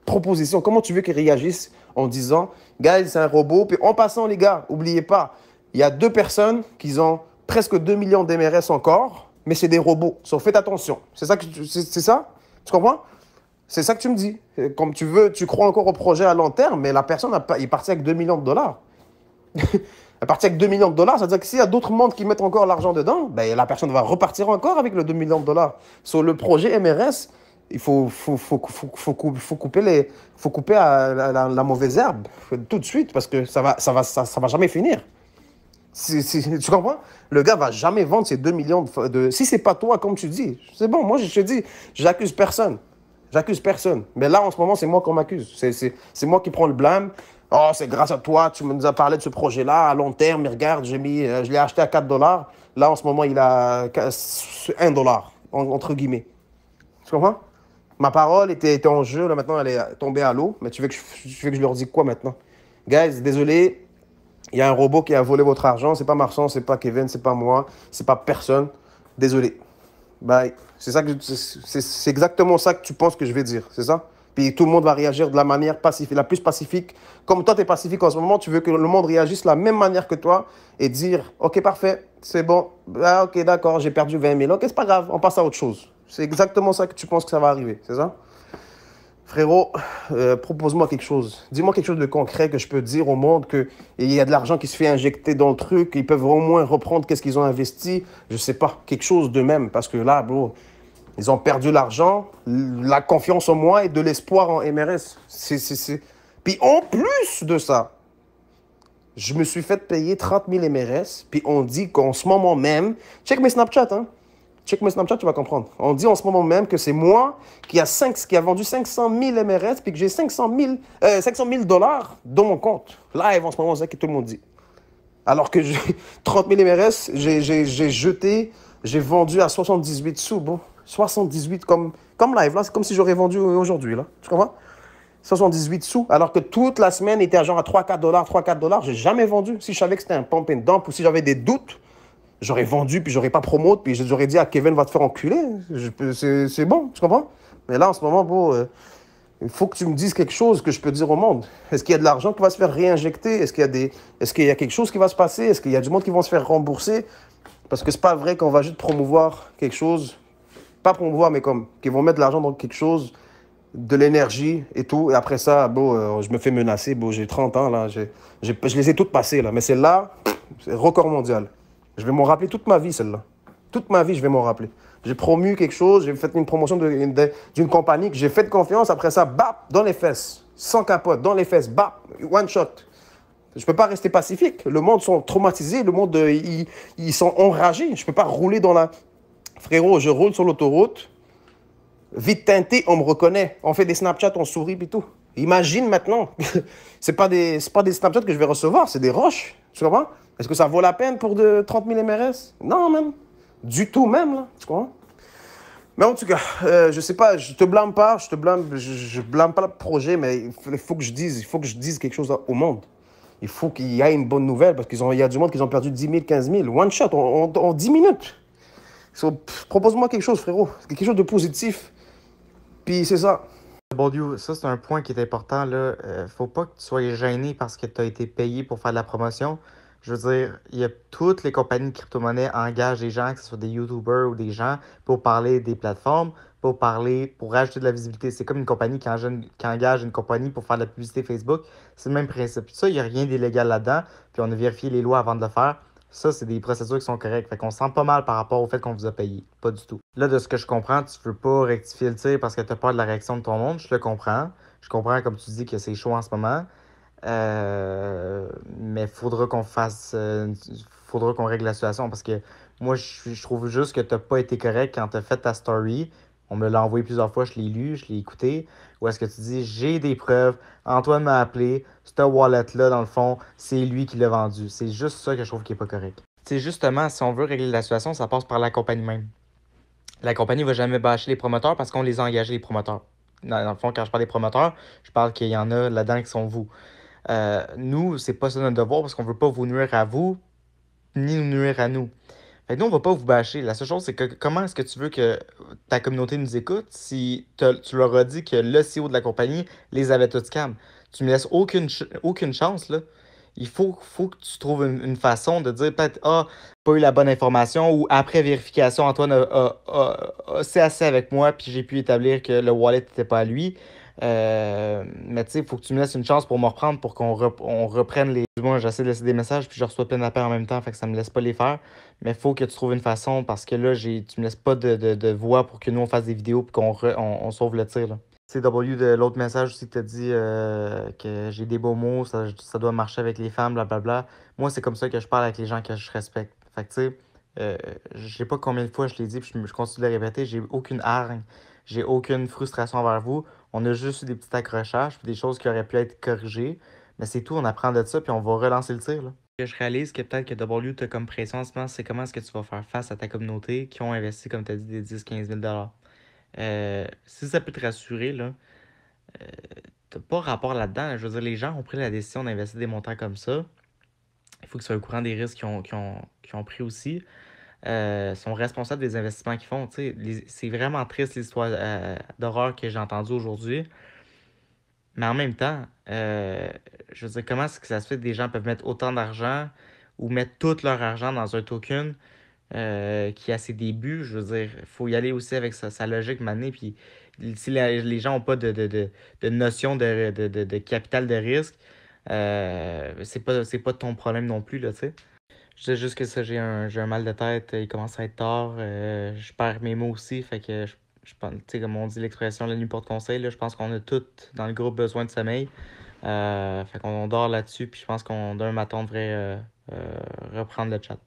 proposition. Comment tu veux qu'ils réagissent en disant, guys, c'est un robot. Puis en passant, les gars, n'oubliez pas, il y a 2 personnes qui ont presque 2 millions d'MRS encore, mais c'est des robots. So, faites attention. C'est ça? Tu comprends? C'est ça que tu me dis. Comme tu veux, tu crois encore au projet à long terme, mais la personne est partie avec 2 millions de dollars. À partir avec 2 millions de dollars, ça veut dire que s'il y a d'autres mondes qui mettent encore l'argent dedans, ben, la personne va repartir encore avec le 2 millions de dollars. Sur le projet MRS, il faut couper la mauvaise herbe tout de suite parce que ça va jamais finir. Tu comprends? Le gars va jamais vendre ces 2 millions de... Si c'est pas toi, comme tu dis, c'est bon. Moi, je te dis, j'accuse personne. J'accuse personne. Mais là, en ce moment, c'est moi qu'on m'accuse. C'est moi qui prends le blâme. Oh, c'est grâce à toi, tu nous as parlé de ce projet-là à long terme. Mais regarde, je l'ai acheté à 4 dollars. Là, en ce moment, il a 1 dollar, entre guillemets. Tu comprends? Ma parole était en jeu. Là, maintenant, elle est tombée à l'eau. Mais tu veux que je leur dise quoi maintenant? Guys, désolé. Il y a un robot qui a volé votre argent. C'est pas Marsan, c'est pas Kevin, c'est pas moi. C'est pas personne. Désolé. Bye. C'est exactement ça que tu penses que je vais dire. C'est ça? Puis tout le monde va réagir de la manière pacifique, la plus pacifique. Comme toi, tu es pacifique en ce moment, tu veux que le monde réagisse de la même manière que toi et dire, OK, parfait, c'est bon. Ah, OK, d'accord, j'ai perdu 20 000. OK, c'est pas grave, on passe à autre chose. C'est exactement ça que tu penses que ça va arriver, c'est ça? Frérot, propose-moi quelque chose. Dis-moi quelque chose de concret que je peux dire au monde qu'il y a de l'argent qui se fait injecter dans le truc, ils peuvent au moins reprendre qu'est-ce qu'ils ont investi. Je sais pas, quelque chose d'eux-mêmes. Parce que là, bro, ils ont perdu l'argent, la confiance en moi et de l'espoir en MRS. Puis en plus de ça, je me suis fait payer 30 000 MRS, puis on dit qu'en ce moment même, check mes Snapchat, hein. Check mes Snapchat, tu vas comprendre. On dit en ce moment même que c'est moi qui a vendu 500 000 MRS, puis que j'ai 500 000 dollars dans mon compte. Live en ce moment, c'est ça que tout le monde dit. Alors que j'ai 30 000 MRS, j'ai vendu à 78 sous, bon. 78 comme live, là. C'est comme si j'aurais vendu aujourd'hui, là. Tu comprends? 78 sous, alors que toute la semaine était à genre à 3-4 dollars, 3-4 dollars. J'ai jamais vendu. Si je savais que c'était un pump and dump ou si j'avais des doutes, j'aurais vendu, puis j'aurais pas promote, puis j'aurais dit à Kevin, va te faire enculer. C'est bon, tu comprends? Mais là, en ce moment, bon, il faut que tu me dises quelque chose que je peux dire au monde. Est-ce qu'il y a de l'argent qui va se faire réinjecter? Est-ce qu'il y a quelque chose qui va se passer? Est-ce qu'il y a du monde qui va se faire rembourser? Parce que c'est pas vrai qu'on va juste promouvoir quelque chose, pas promouvoir, mais comme, qu'ils vont mettre de l'argent dans quelque chose, de l'énergie et tout. Et après ça, bon, je me fais menacer. Bon, j'ai 30 ans, là. Je les ai toutes passées, là. Mais celle-là, c'est record mondial. Je vais m'en rappeler toute ma vie, celle-là. Toute ma vie, je vais m'en rappeler. J'ai promu quelque chose, j'ai fait une promotion d'une compagnie que j'ai fait confiance. Après ça, bap, dans les fesses. Sans capote, dans les fesses, bap, one shot. Je ne peux pas rester pacifique. Le monde sont traumatisés, le monde, ils sont enragés. Je ne peux pas rouler dans la... Frérot, je roule sur l'autoroute. Vite teinté, on me reconnaît. On fait des Snapchats, on sourit et tout. Imagine maintenant. C'est pas des Snapchats que je vais recevoir, c'est des roches. Tu comprends? Est-ce que ça vaut la peine pour de 30 000 MRS? Non, même. Du tout, même, là. Tu comprends? Mais en tout cas, je sais pas, je te blâme pas, je blâme pas le projet, mais il faut que je dise quelque chose au monde. Il faut qu'il y ait une bonne nouvelle, parce qu'il y a du monde qui ont perdu 10 000, 15 000. One shot, en 10 minutes. Propose-moi quelque chose, frérot. Quelque chose de positif. Puis c'est ça. Bon Dieu, ça c'est un point qui est important là. Faut pas que tu sois gêné parce que tu as été payé pour faire de la promotion. Je veux dire, il y a toutes les compagnies de crypto-monnaies engagent des gens, que ce soit des YouTubers ou des gens, pour parler des plateformes, pour rajouter de la visibilité. C'est comme une compagnie qui engage une compagnie pour faire de la publicité Facebook. C'est le même principe. Ça, il n'y a rien d'illégal là-dedans. Puis on a vérifié les lois avant de le faire. Ça, c'est des procédures qui sont correctes. Fait qu'on se sent pas mal par rapport au fait qu'on vous a payé. Pas du tout. Là, de ce que je comprends, tu veux pas rectifier le tir parce que tu as peur de la réaction de ton monde. Je le comprends. Je comprends, comme tu dis, que c'est chaud en ce moment. Mais faudra qu'on règle la situation parce que moi, je trouve juste que t'as pas été correct quand t'as fait ta story. On me l'a envoyé plusieurs fois, je l'ai lu, je l'ai écouté. Où est-ce que tu dis, j'ai des preuves, Antoine m'a appelé, ce wallet-là, dans le fond, c'est lui qui l'a vendu. C'est juste ça que je trouve qui est pas correct. C'est justement, si on veut régler la situation, ça passe par la compagnie même. La compagnie va jamais bâcher les promoteurs parce qu'on les a engagés, les promoteurs. Dans le fond, quand je parle des promoteurs, je parle qu'il y en a là-dedans qui sont vous. Nous, c'est pas ça notre devoir parce qu'on veut pas vous nuire à vous, ni nous nuire à nous. Fait que nous, on va pas vous bâcher. La seule chose, c'est que comment est-ce que tu veux que ta communauté nous écoute si tu leur as dit que le CEO de la compagnie les avait tous scam? Tu me laisses aucune chance, là. Il faut que tu trouves une façon de dire peut-être, ah, pas eu la bonne information ou après vérification, Antoine s'est assis avec moi puis j'ai pu établir que le wallet n'était pas à lui. Mais tu sais, il faut que tu me laisses une chance pour me reprendre pour on reprenne les. Moi, j'essaie de laisser des messages puis je reçois plein d'appels en même temps, fait que ça me laisse pas les faire. Mais il faut que tu trouves une façon parce que là, tu me laisses pas de voix pour que nous on fasse des vidéos puis on sauve le tir, là. CW de l'autre message aussi que t'as dit que j'ai des beaux mots, ça doit marcher avec les femmes, blablabla. Moi, c'est comme ça que je parle avec les gens que je respecte. Fait que tu sais, je sais pas combien de fois je l'ai dit, puis je continue de le répéter, j'ai aucune hargne, j'ai aucune frustration envers vous. On a juste eu des petits accrochages, puis des choses qui auraient pu être corrigées. Mais c'est tout, on apprend de ça, puis on va relancer le tir, là. Je réalise que peut-être que W t'as comme pression en ce moment, c'est comment est-ce que tu vas faire face à ta communauté qui ont investi, comme tu as dit, des 10-15 000 $. Si ça peut te rassurer, là, euh, t'as pas rapport là-dedans. Je veux dire, les gens ont pris la décision d'investir des montants comme ça. Il faut qu'ils soient au courant des risques qu'ils ont pris aussi. Sont responsables des investissements qu'ils font. Tu sais, c'est vraiment triste l'histoire d'horreur que j'ai entendue aujourd'hui. Mais en même temps, je veux dire, comment est-ce que ça se fait que des gens peuvent mettre autant d'argent ou mettre tout leur argent dans un token qui a ses débuts? Je veux dire, il faut y aller aussi avec sa logique maintenant. Puis si les gens n'ont pas de notion de capital de risque, c'est pas ton problème non plus, là, tu sais. Je sais juste que ça, j'ai un mal de tête, il commence à être tard, je perds mes mots aussi, fait que je pense, tu sais, comme on dit l'expression la nuit porte conseil, là, je pense qu'on a tous dans le groupe besoin de sommeil. Fait qu'on dort là-dessus, puis je pense qu'on d'un matin on devrait reprendre le chat.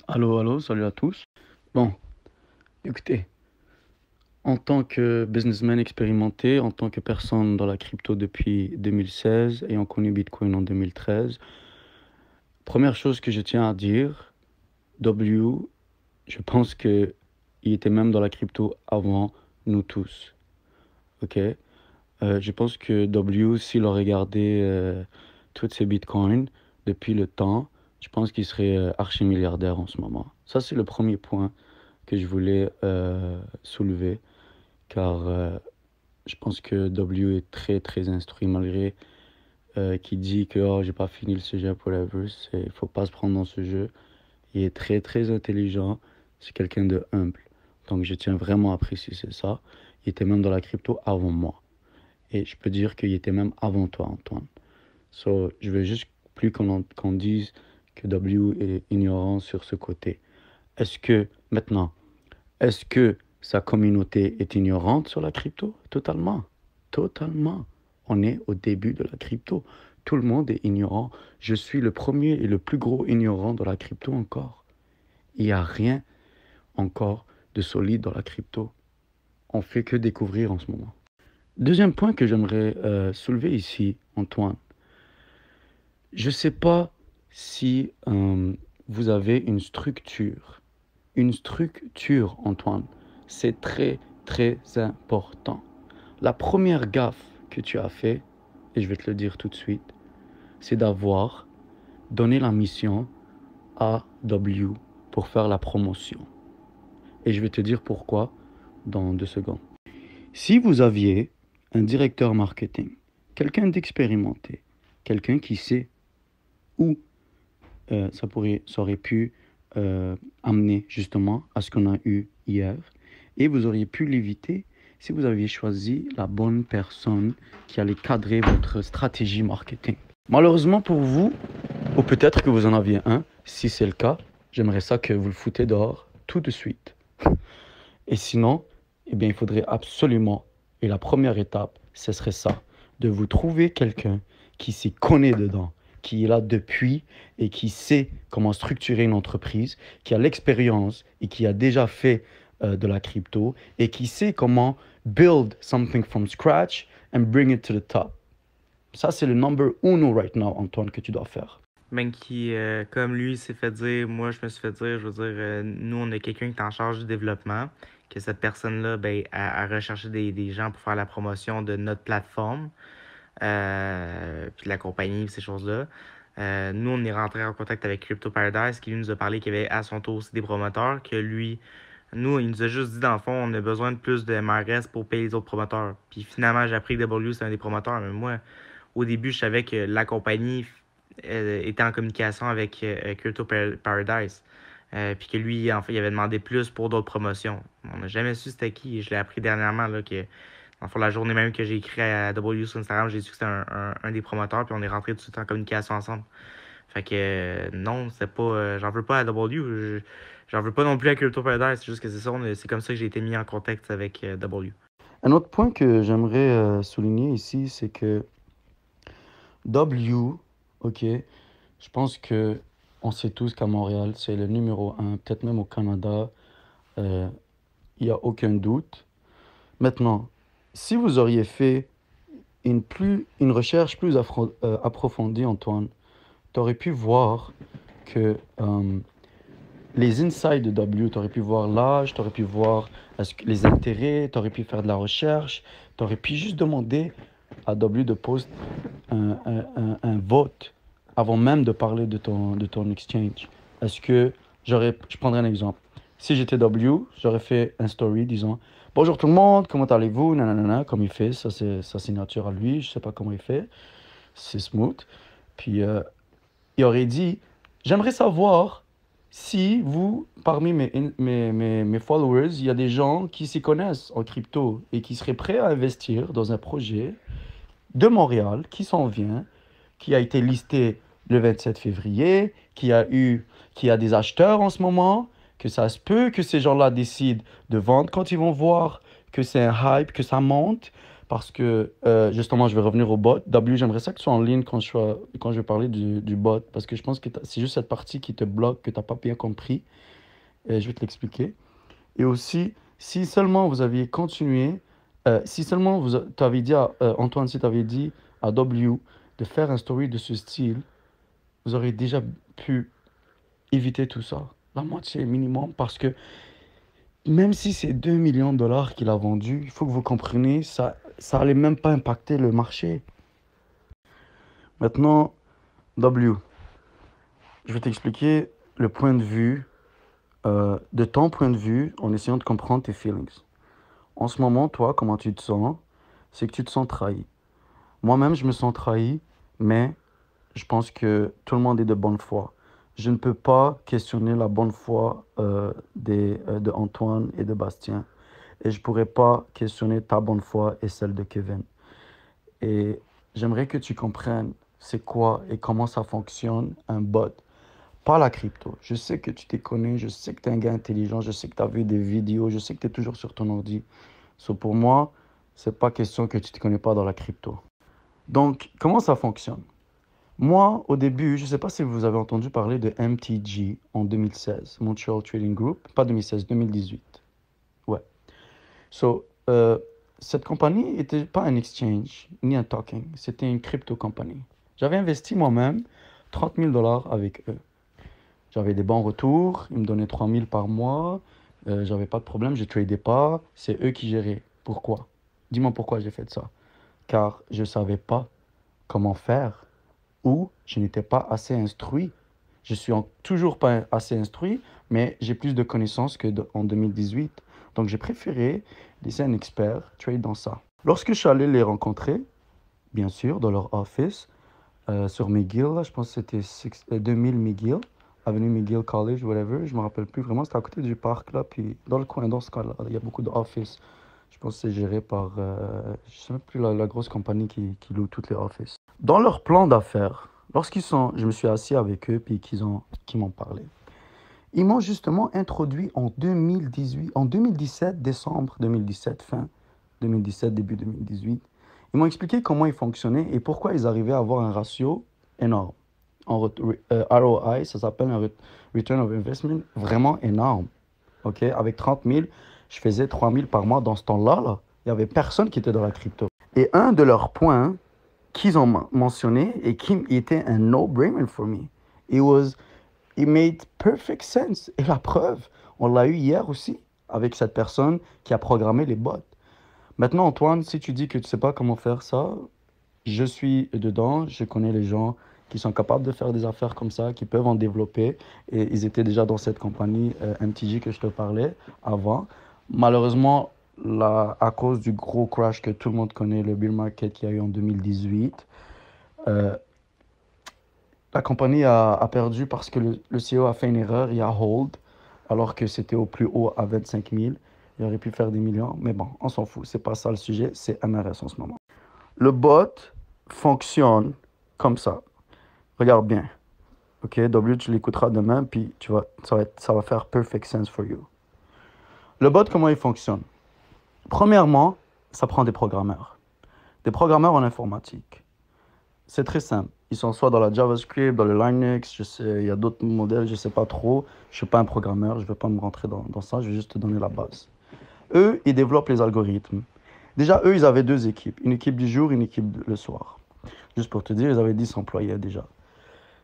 Allô, allô, salut à tous. Bon, écoutez, en tant que businessman expérimenté, en tant que personne dans la crypto depuis 2016, ayant connu Bitcoin en 2013, première chose que je tiens à dire, W, je pense que il était même dans la crypto avant nous tous. Ok? Je pense que W, s'il a regardé toutes ces bitcoins depuis le temps, je pense qu'il serait archi-milliardaire en ce moment. Ça, c'est le premier point que je voulais soulever, car je pense que W est très, très instruit, malgré qu'il dit que oh, j'ai pas fini le cégep, whatever. Il faut pas se prendre dans ce jeu. Il est très, très intelligent. C'est quelqu'un de humble. Donc, je tiens vraiment à préciser ça. Il était même dans la crypto avant moi. Et je peux dire qu'il était même avant toi, Antoine. So, je veux juste plus qu'on dise que W est ignorant sur ce côté. Maintenant, est-ce que sa communauté est ignorante sur la crypto? Totalement. Totalement. On est au début de la crypto. Tout le monde est ignorant. Je suis le premier et le plus gros ignorant de la crypto encore. Il n'y a rien encore de solide dans la crypto. On fait que découvrir en ce moment. Deuxième point que j'aimerais soulever ici, Antoine. Je ne sais pas si vous avez une structure. Une structure, Antoine. C'est très, très important. La première gaffe que tu as fait, et je vais te le dire tout de suite, c'est d'avoir donné la mission à W pour faire la promotion. Et je vais te dire pourquoi dans 2 secondes. Si vous aviez un directeur marketing, quelqu'un d'expérimenté, quelqu'un qui sait où ça aurait pu amener justement à ce qu'on a eu hier, et vous auriez pu l'éviter si vous aviez choisi la bonne personne qui allait cadrer votre stratégie marketing. Malheureusement pour vous, ou peut-être que vous en aviez un, si c'est le cas, j'aimerais ça que vous le foutez dehors tout de suite. Et sinon, eh bien, il faudrait absolument, et la première étape, ce serait ça, de vous trouver quelqu'un qui s'y connaît dedans, qui est là depuis et qui sait comment structurer une entreprise, qui a l'expérience et qui a déjà fait de la crypto et qui sait comment build something from scratch and bring it to the top. Ça, c'est le number uno right now, Antoine, que tu dois faire. Même qui, comme lui, s'est fait dire, moi je me suis fait dire, je veux dire, nous on a quelqu'un qui est en charge du développement, que cette personne-là, ben, a recherché des gens pour faire la promotion de notre plateforme, puis de la compagnie, ces choses-là. Nous, on est rentré en contact avec Crypto Paradise, qui lui nous a parlé qu'il y avait à son tour aussi des promoteurs, que lui, nous, il nous a juste dit, dans le fond, on a besoin de plus de MRS pour payer les autres promoteurs. Puis finalement, j'ai appris que W, c'est un des promoteurs, mais moi, au début, je savais que la compagnie était en communication avec Crypto Paradise. Puis que lui, en fait, il avait demandé plus pour d'autres promotions. On n'a jamais su c'était qui. Je l'ai appris dernièrement, là, que dans le fond, la journée même que j'ai écrit à W sur Instagram, j'ai su que c'était un des promoteurs, puis on est rentré tout de suite en communication ensemble. Fait que non, c'est pas. J'en veux pas à W. J'en veux pas non plus à Crypto Paradise. C'est juste que c'est ça, c'est comme ça que j'ai été mis en contact avec W. Un autre point que j'aimerais souligner ici, c'est que W, ok, je pense que on sait tous qu'à Montréal, c'est le numéro 1, peut-être même au Canada, il n'y a aucun doute. Maintenant, si vous auriez fait une recherche plus approfondie, Antoine, tu aurais pu voir que les insights de W, tu aurais pu voir l'âge, tu aurais pu voir les intérêts, tu aurais pu faire de la recherche, tu aurais pu juste demander à W de poser un vote avant même de parler de ton exchange. Je prendrai un exemple. Si j'étais W, j'aurais fait un story disant bonjour tout le monde, comment allez-vous? Nanana, comme il fait, ça c'est sa signature à lui, je sais pas comment il fait, c'est smooth. Puis il aurait dit j'aimerais savoir si vous, parmi mes followers, il y a des gens qui s'y connaissent en crypto et qui seraient prêts à investir dans un projet de Montréal qui s'en vient, qui a été listé le 27 février, qui a des acheteurs en ce moment, que ça se peut que ces gens-là décident de vendre quand ils vont voir que c'est un hype, que ça monte. Parce que, justement, je vais revenir au bot. W, j'aimerais ça que tu sois en ligne quand je vais parler du bot. Parce que je pense que c'est juste cette partie qui te bloque, que tu n'as pas bien compris. Et je vais te l'expliquer. Et aussi, si seulement vous aviez continué, si seulement tu avais dit à Antoine, si tu avais dit à W de faire un story de ce style, vous auriez déjà pu éviter tout ça. La moitié minimum, parce que même si c'est 2 millions de dollars qu'il a vendu, il faut que vous compreniez, ça allait même pas impacter le marché. Maintenant, W, je vais t'expliquer le point de vue, de ton point de vue, en essayant de comprendre tes feelings. En ce moment, toi, comment tu te sens? C'est que tu te sens trahi. Moi-même, je me sens trahi, mais je pense que tout le monde est de bonne foi. Je ne peux pas questionner la bonne foi de Antoine et de Bastien. Et je ne pourrais pas questionner ta bonne foi et celle de Kevin. Et j'aimerais que tu comprennes c'est quoi et comment ça fonctionne un bot. Pas la crypto. Je sais que tu t'y connais, je sais que tu es un gars intelligent, je sais que tu as vu des vidéos, je sais que tu es toujours sur ton ordi. So pour moi, c'est pas question que tu ne te connais pas dans la crypto. Donc, comment ça fonctionne? Moi, au début, je ne sais pas si vous avez entendu parler de MTG en 2016, Montreal Trading Group, pas 2016, 2018. Ouais. So, cette compagnie n'était pas un exchange ni un token, c'était une crypto compagnie. J'avais investi moi-même 30 000 dollars avec eux. J'avais des bons retours, ils me donnaient 3 000 par mois, j'avais pas de problème, je tradais pas, c'est eux qui géraient. Pourquoi? Dis-moi pourquoi j'ai fait ça. Car je ne savais pas comment faire ou je n'étais pas assez instruit. Je suis toujours pas assez instruit, mais j'ai plus de connaissances qu'en 2018. Donc, j'ai préféré laisser un expert trade dans ça. Lorsque je suis allé les rencontrer, bien sûr, dans leur office, sur McGill, là, je pense que c'était 2000 McGill, avenue McGill College, whatever, je me rappelle plus vraiment, c'était à côté du parc, là, puis dans le coin, dans ce cas-là, il y a beaucoup d'offices. Je pense que c'est géré par, je sais même plus la grosse compagnie qui loue toutes les offices. Dans leur plan d'affaires, je me suis assis avec eux, puis qu'ils m'ont parlé. Ils m'ont justement introduit en 2017, décembre 2017, fin 2017, début 2018. Ils m'ont expliqué comment ils fonctionnaient et pourquoi ils arrivaient à avoir un ratio énorme. ROI, ça s'appelle un Return of Investment, vraiment énorme. Okay? Avec 30 000, je faisais 3 000 par mois dans ce temps-là. Il n'y avait personne qui était dans la crypto. Et un de leurs points qu'ils ont mentionné et qui était un no-brainer for me, it made perfect sense. Et la preuve, on l'a eu hier aussi avec cette personne qui a programmé les bots. Maintenant, Antoine, si tu dis que tu ne sais pas comment faire ça, je suis dedans, je connais les gens qui sont capables de faire des affaires comme ça, qui peuvent en développer. Et ils étaient déjà dans cette compagnie MTG que je te parlais avant. Malheureusement, à cause du gros crash que tout le monde connaît, le bull market qu'il y a eu en 2018, la compagnie a perdu parce que le CEO a fait une erreur, il a hold, alors que c'était au plus haut à 25 000. Il aurait pu faire des millions, mais bon, on s'en fout. C'est pas ça le sujet, c'est MRS en ce moment. Le bot fonctionne comme ça. Regarde bien. Ok, W, tu l'écouteras demain, puis ça va faire perfect sense for you. Le bot, comment il fonctionne? Premièrement, ça prend des programmeurs. Des programmeurs en informatique. C'est très simple. Ils sont soit dans la JavaScript, dans le Linux, je sais, il y a d'autres modèles, je ne sais pas trop. Je ne suis pas un programmeur, je ne vais pas me rentrer dans ça, je vais juste te donner la base. Eux, ils développent les algorithmes. Déjà, eux, ils avaient 2 équipes. Une équipe du jour, une équipe le soir. Juste pour te dire, ils avaient 10 employés déjà.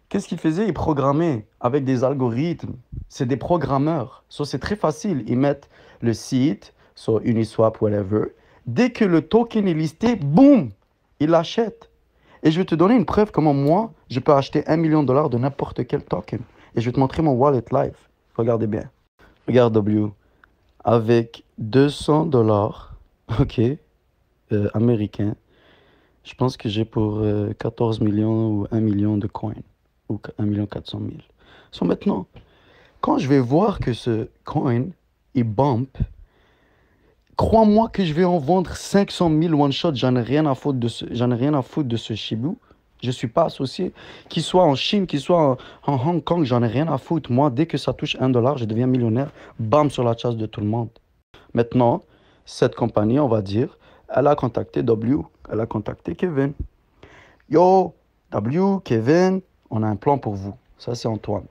Qu'est-ce qu'ils faisaient? Ils programmaient avec des algorithmes. C'est des programmeurs. So, c'est très facile. Ils mettent le site, sur Uniswap, whatever. Dès que le token est listé, boum, ils l'achètent. Et je vais te donner une preuve comment moi, je peux acheter $1 million de n'importe quel token. Et je vais te montrer mon wallet live. Regardez bien. Regarde, W, avec 200 dollars, ok, américains, je pense que j'ai pour 14 millions ou 1 million de coins, ou 1 million 400 000. So maintenant, quand je vais voir que ce coin, il bump, crois-moi que je vais en vendre 500 000 one shot. J'en ai rien à foutre de ce Shibu. Je suis pas associé. Qu'il soit en Chine, qu'il soit en Hong Kong, j'en ai rien à foutre. Moi, dès que ça touche 1 dollar, je deviens millionnaire. Bam, sur la chasse de tout le monde. Maintenant, cette compagnie, on va dire, elle a contacté W. Elle a contacté Kevin. Yo, W, Kevin, on a un plan pour vous. Ça, c'est Antoine.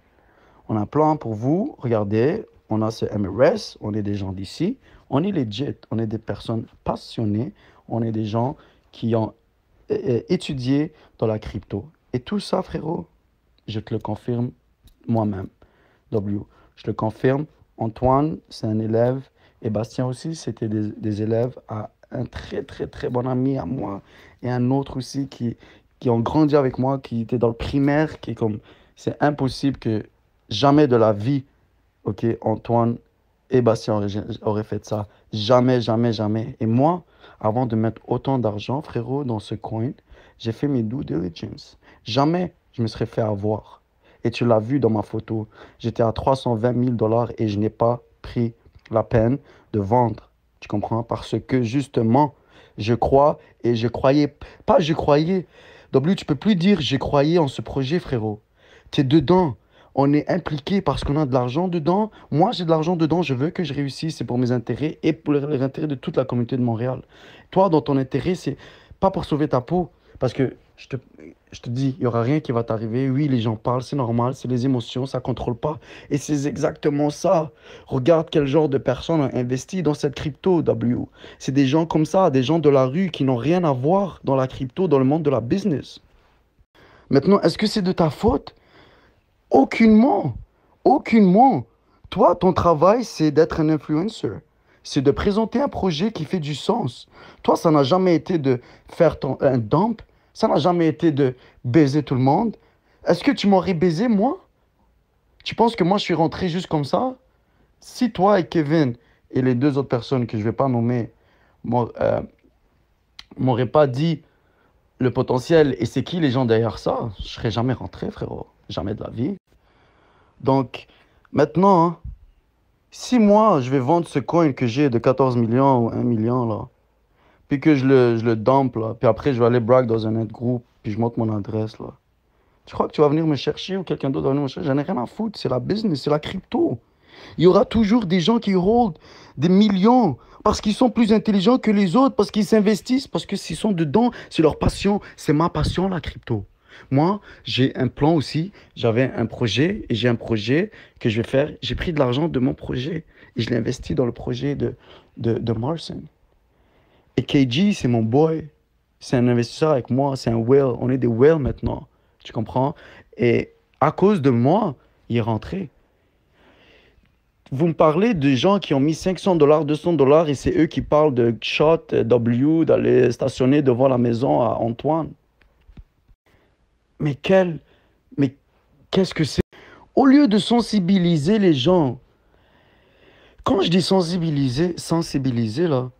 On a un plan pour vous. Regardez, on a ce MRS, on est des gens d'ici. On est legit, on est des personnes passionnées. On est des gens qui ont étudié dans la crypto. Et tout ça, frérot, je te le confirme moi-même. W, je le confirme. Antoine, c'est un élève. Et Bastien aussi, c'était des élèves à un très, très, très bon ami à moi. Et un autre aussi qui ont grandi avec moi, qui était dans le primaire, qui est comme... C'est impossible que jamais de la vie, ok, Antoine et Bastien auraient fait ça. Jamais, jamais, jamais. Et moi, avant de mettre autant d'argent, frérot, dans ce coin, j'ai fait mes due diligence. Jamais je me serais fait avoir. Et tu l'as vu dans ma photo. J'étais à 320 000 dollars et je n'ai pas pris la peine de vendre. Tu comprends? Parce que justement, je crois et je croyais. Pas je croyais. W, tu peux plus dire je croyais en ce projet, frérot. Tu es dedans. On est impliqué parce qu'on a de l'argent dedans. Moi, j'ai de l'argent dedans. Je veux que je réussisse. C'est pour mes intérêts et pour les intérêts de toute la communauté de Montréal. Toi, dans ton intérêt, c'est pas pour sauver ta peau. Parce que je te dis, il n'y aura rien qui va t'arriver. Oui, les gens parlent, c'est normal. C'est les émotions, ça ne contrôle pas. Et c'est exactement ça. Regarde quel genre de personnes ont investi dans cette crypto, W. C'est des gens comme ça, des gens de la rue qui n'ont rien à voir dans la crypto, dans le monde de la business. Maintenant, est-ce que c'est de ta faute? Aucunement. Aucunement. Toi, ton travail, c'est d'être un influencer. C'est de présenter un projet qui fait du sens. Toi, ça n'a jamais été de faire un dump. Ça n'a jamais été de baiser tout le monde. Est-ce que tu m'aurais baisé, moi? Tu penses que moi, je suis rentré juste comme ça? Si toi et Kevin et les deux autres personnes que je ne vais pas nommer m'auraient pas dit le potentiel et c'est qui les gens derrière ça, je ne serais jamais rentré, frérot. Jamais de la vie. Donc, maintenant, hein, si moi, je vais vendre ce coin que j'ai de 14 millions ou 1 million, là, puis que je le dump, là, puis après, je vais aller brag dans un autre groupe, puis je monte mon adresse, là. Tu crois que tu vas venir me chercher ou quelqu'un d'autre va venir me chercher? J'en ai rien à foutre. C'est la business, c'est la crypto. Il y aura toujours des gens qui hold des millions parce qu'ils sont plus intelligents que les autres, parce qu'ils s'investissent, parce que s'ils sont dedans, c'est leur passion. C'est ma passion, la crypto. Moi, j'ai un plan aussi. J'avais un projet et j'ai un projet que je vais faire. J'ai pris de l'argent de mon projet et je l'ai investi dans le projet de Marcin. Et KG, c'est mon boy. C'est un investisseur avec moi. C'est un whale. On est des whales maintenant. Tu comprends? Et à cause de moi, il est rentré. Vous me parlez de gens qui ont mis 500 dollars, 200 dollars et c'est eux qui parlent de shot W, d'aller stationner devant la maison à Antoine. Mais qu'est-ce que c'est? Au lieu de sensibiliser les gens, quand je dis sensibiliser là,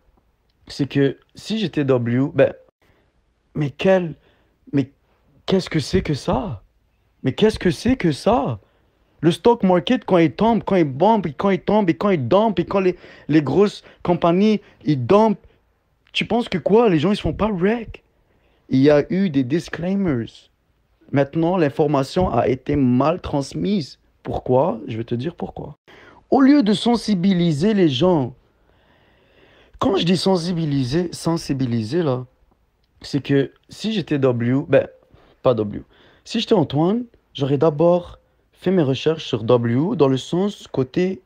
c'est que si j'étais W, mais qu'est-ce que c'est que ça? Mais qu'est-ce que c'est que ça? Le stock market, quand il tombe, quand il bombe, et quand il tombe, et quand il dump, et quand les grosses compagnies, ils dumpent, tu penses que quoi? Les gens, ils se font pas wreck. Il y a eu des disclaimers. Maintenant, l'information a été mal transmise. Pourquoi? Je vais te dire pourquoi. Au lieu de sensibiliser les gens, quand je dis sensibiliser là, c'est que si j'étais W, pas W, si j'étais Antoine, j'aurais d'abord fait mes recherches sur W dans le sens côté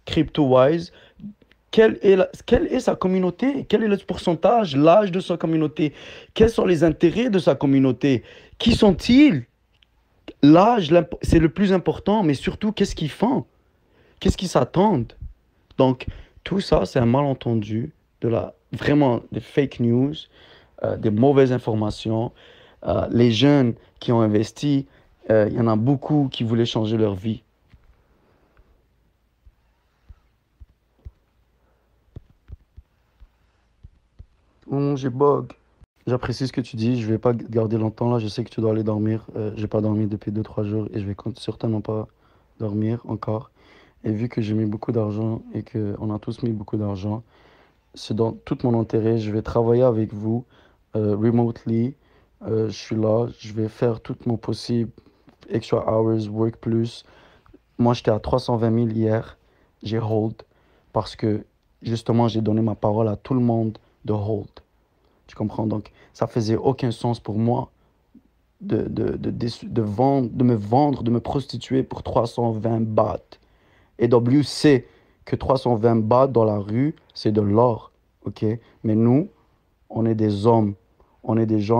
crypto-wise. Quelle est sa communauté? Quel est le pourcentage, l'âge de sa communauté? Quels sont les intérêts de sa communauté? Qui sont-ils? L'âge, c'est le plus important, mais surtout, qu'est-ce qu'ils font? Qu'est-ce qu'ils s'attendent? Donc, tout ça, c'est un malentendu vraiment des fake news, des mauvaises informations. Les jeunes qui ont investi, il y en a beaucoup qui voulaient changer leur vie. J'ai bug. J'apprécie ce que tu dis. Je vais pas garder longtemps là. Je sais que tu dois aller dormir. J'ai pas dormi depuis 2 3 jours et je vais certainement pas dormir encore. Et vu que j'ai mis beaucoup d'argent et qu'on a tous mis beaucoup d'argent, c'est dans tout mon intérêt. Je vais travailler avec vous remotely. Je suis là. Je vais faire tout mon possible. Extra hours, work plus. Moi, j'étais à 320 000 hier. J'ai hold parce que justement, j'ai donné ma parole à tout le monde de hold. Tu comprends? Donc, ça faisait aucun sens pour moi de me vendre, de me prostituer pour 320 bahts. Et W sait que 320 bahts dans la rue, c'est de l'or. OK? Mais nous, on est des hommes. On est des gens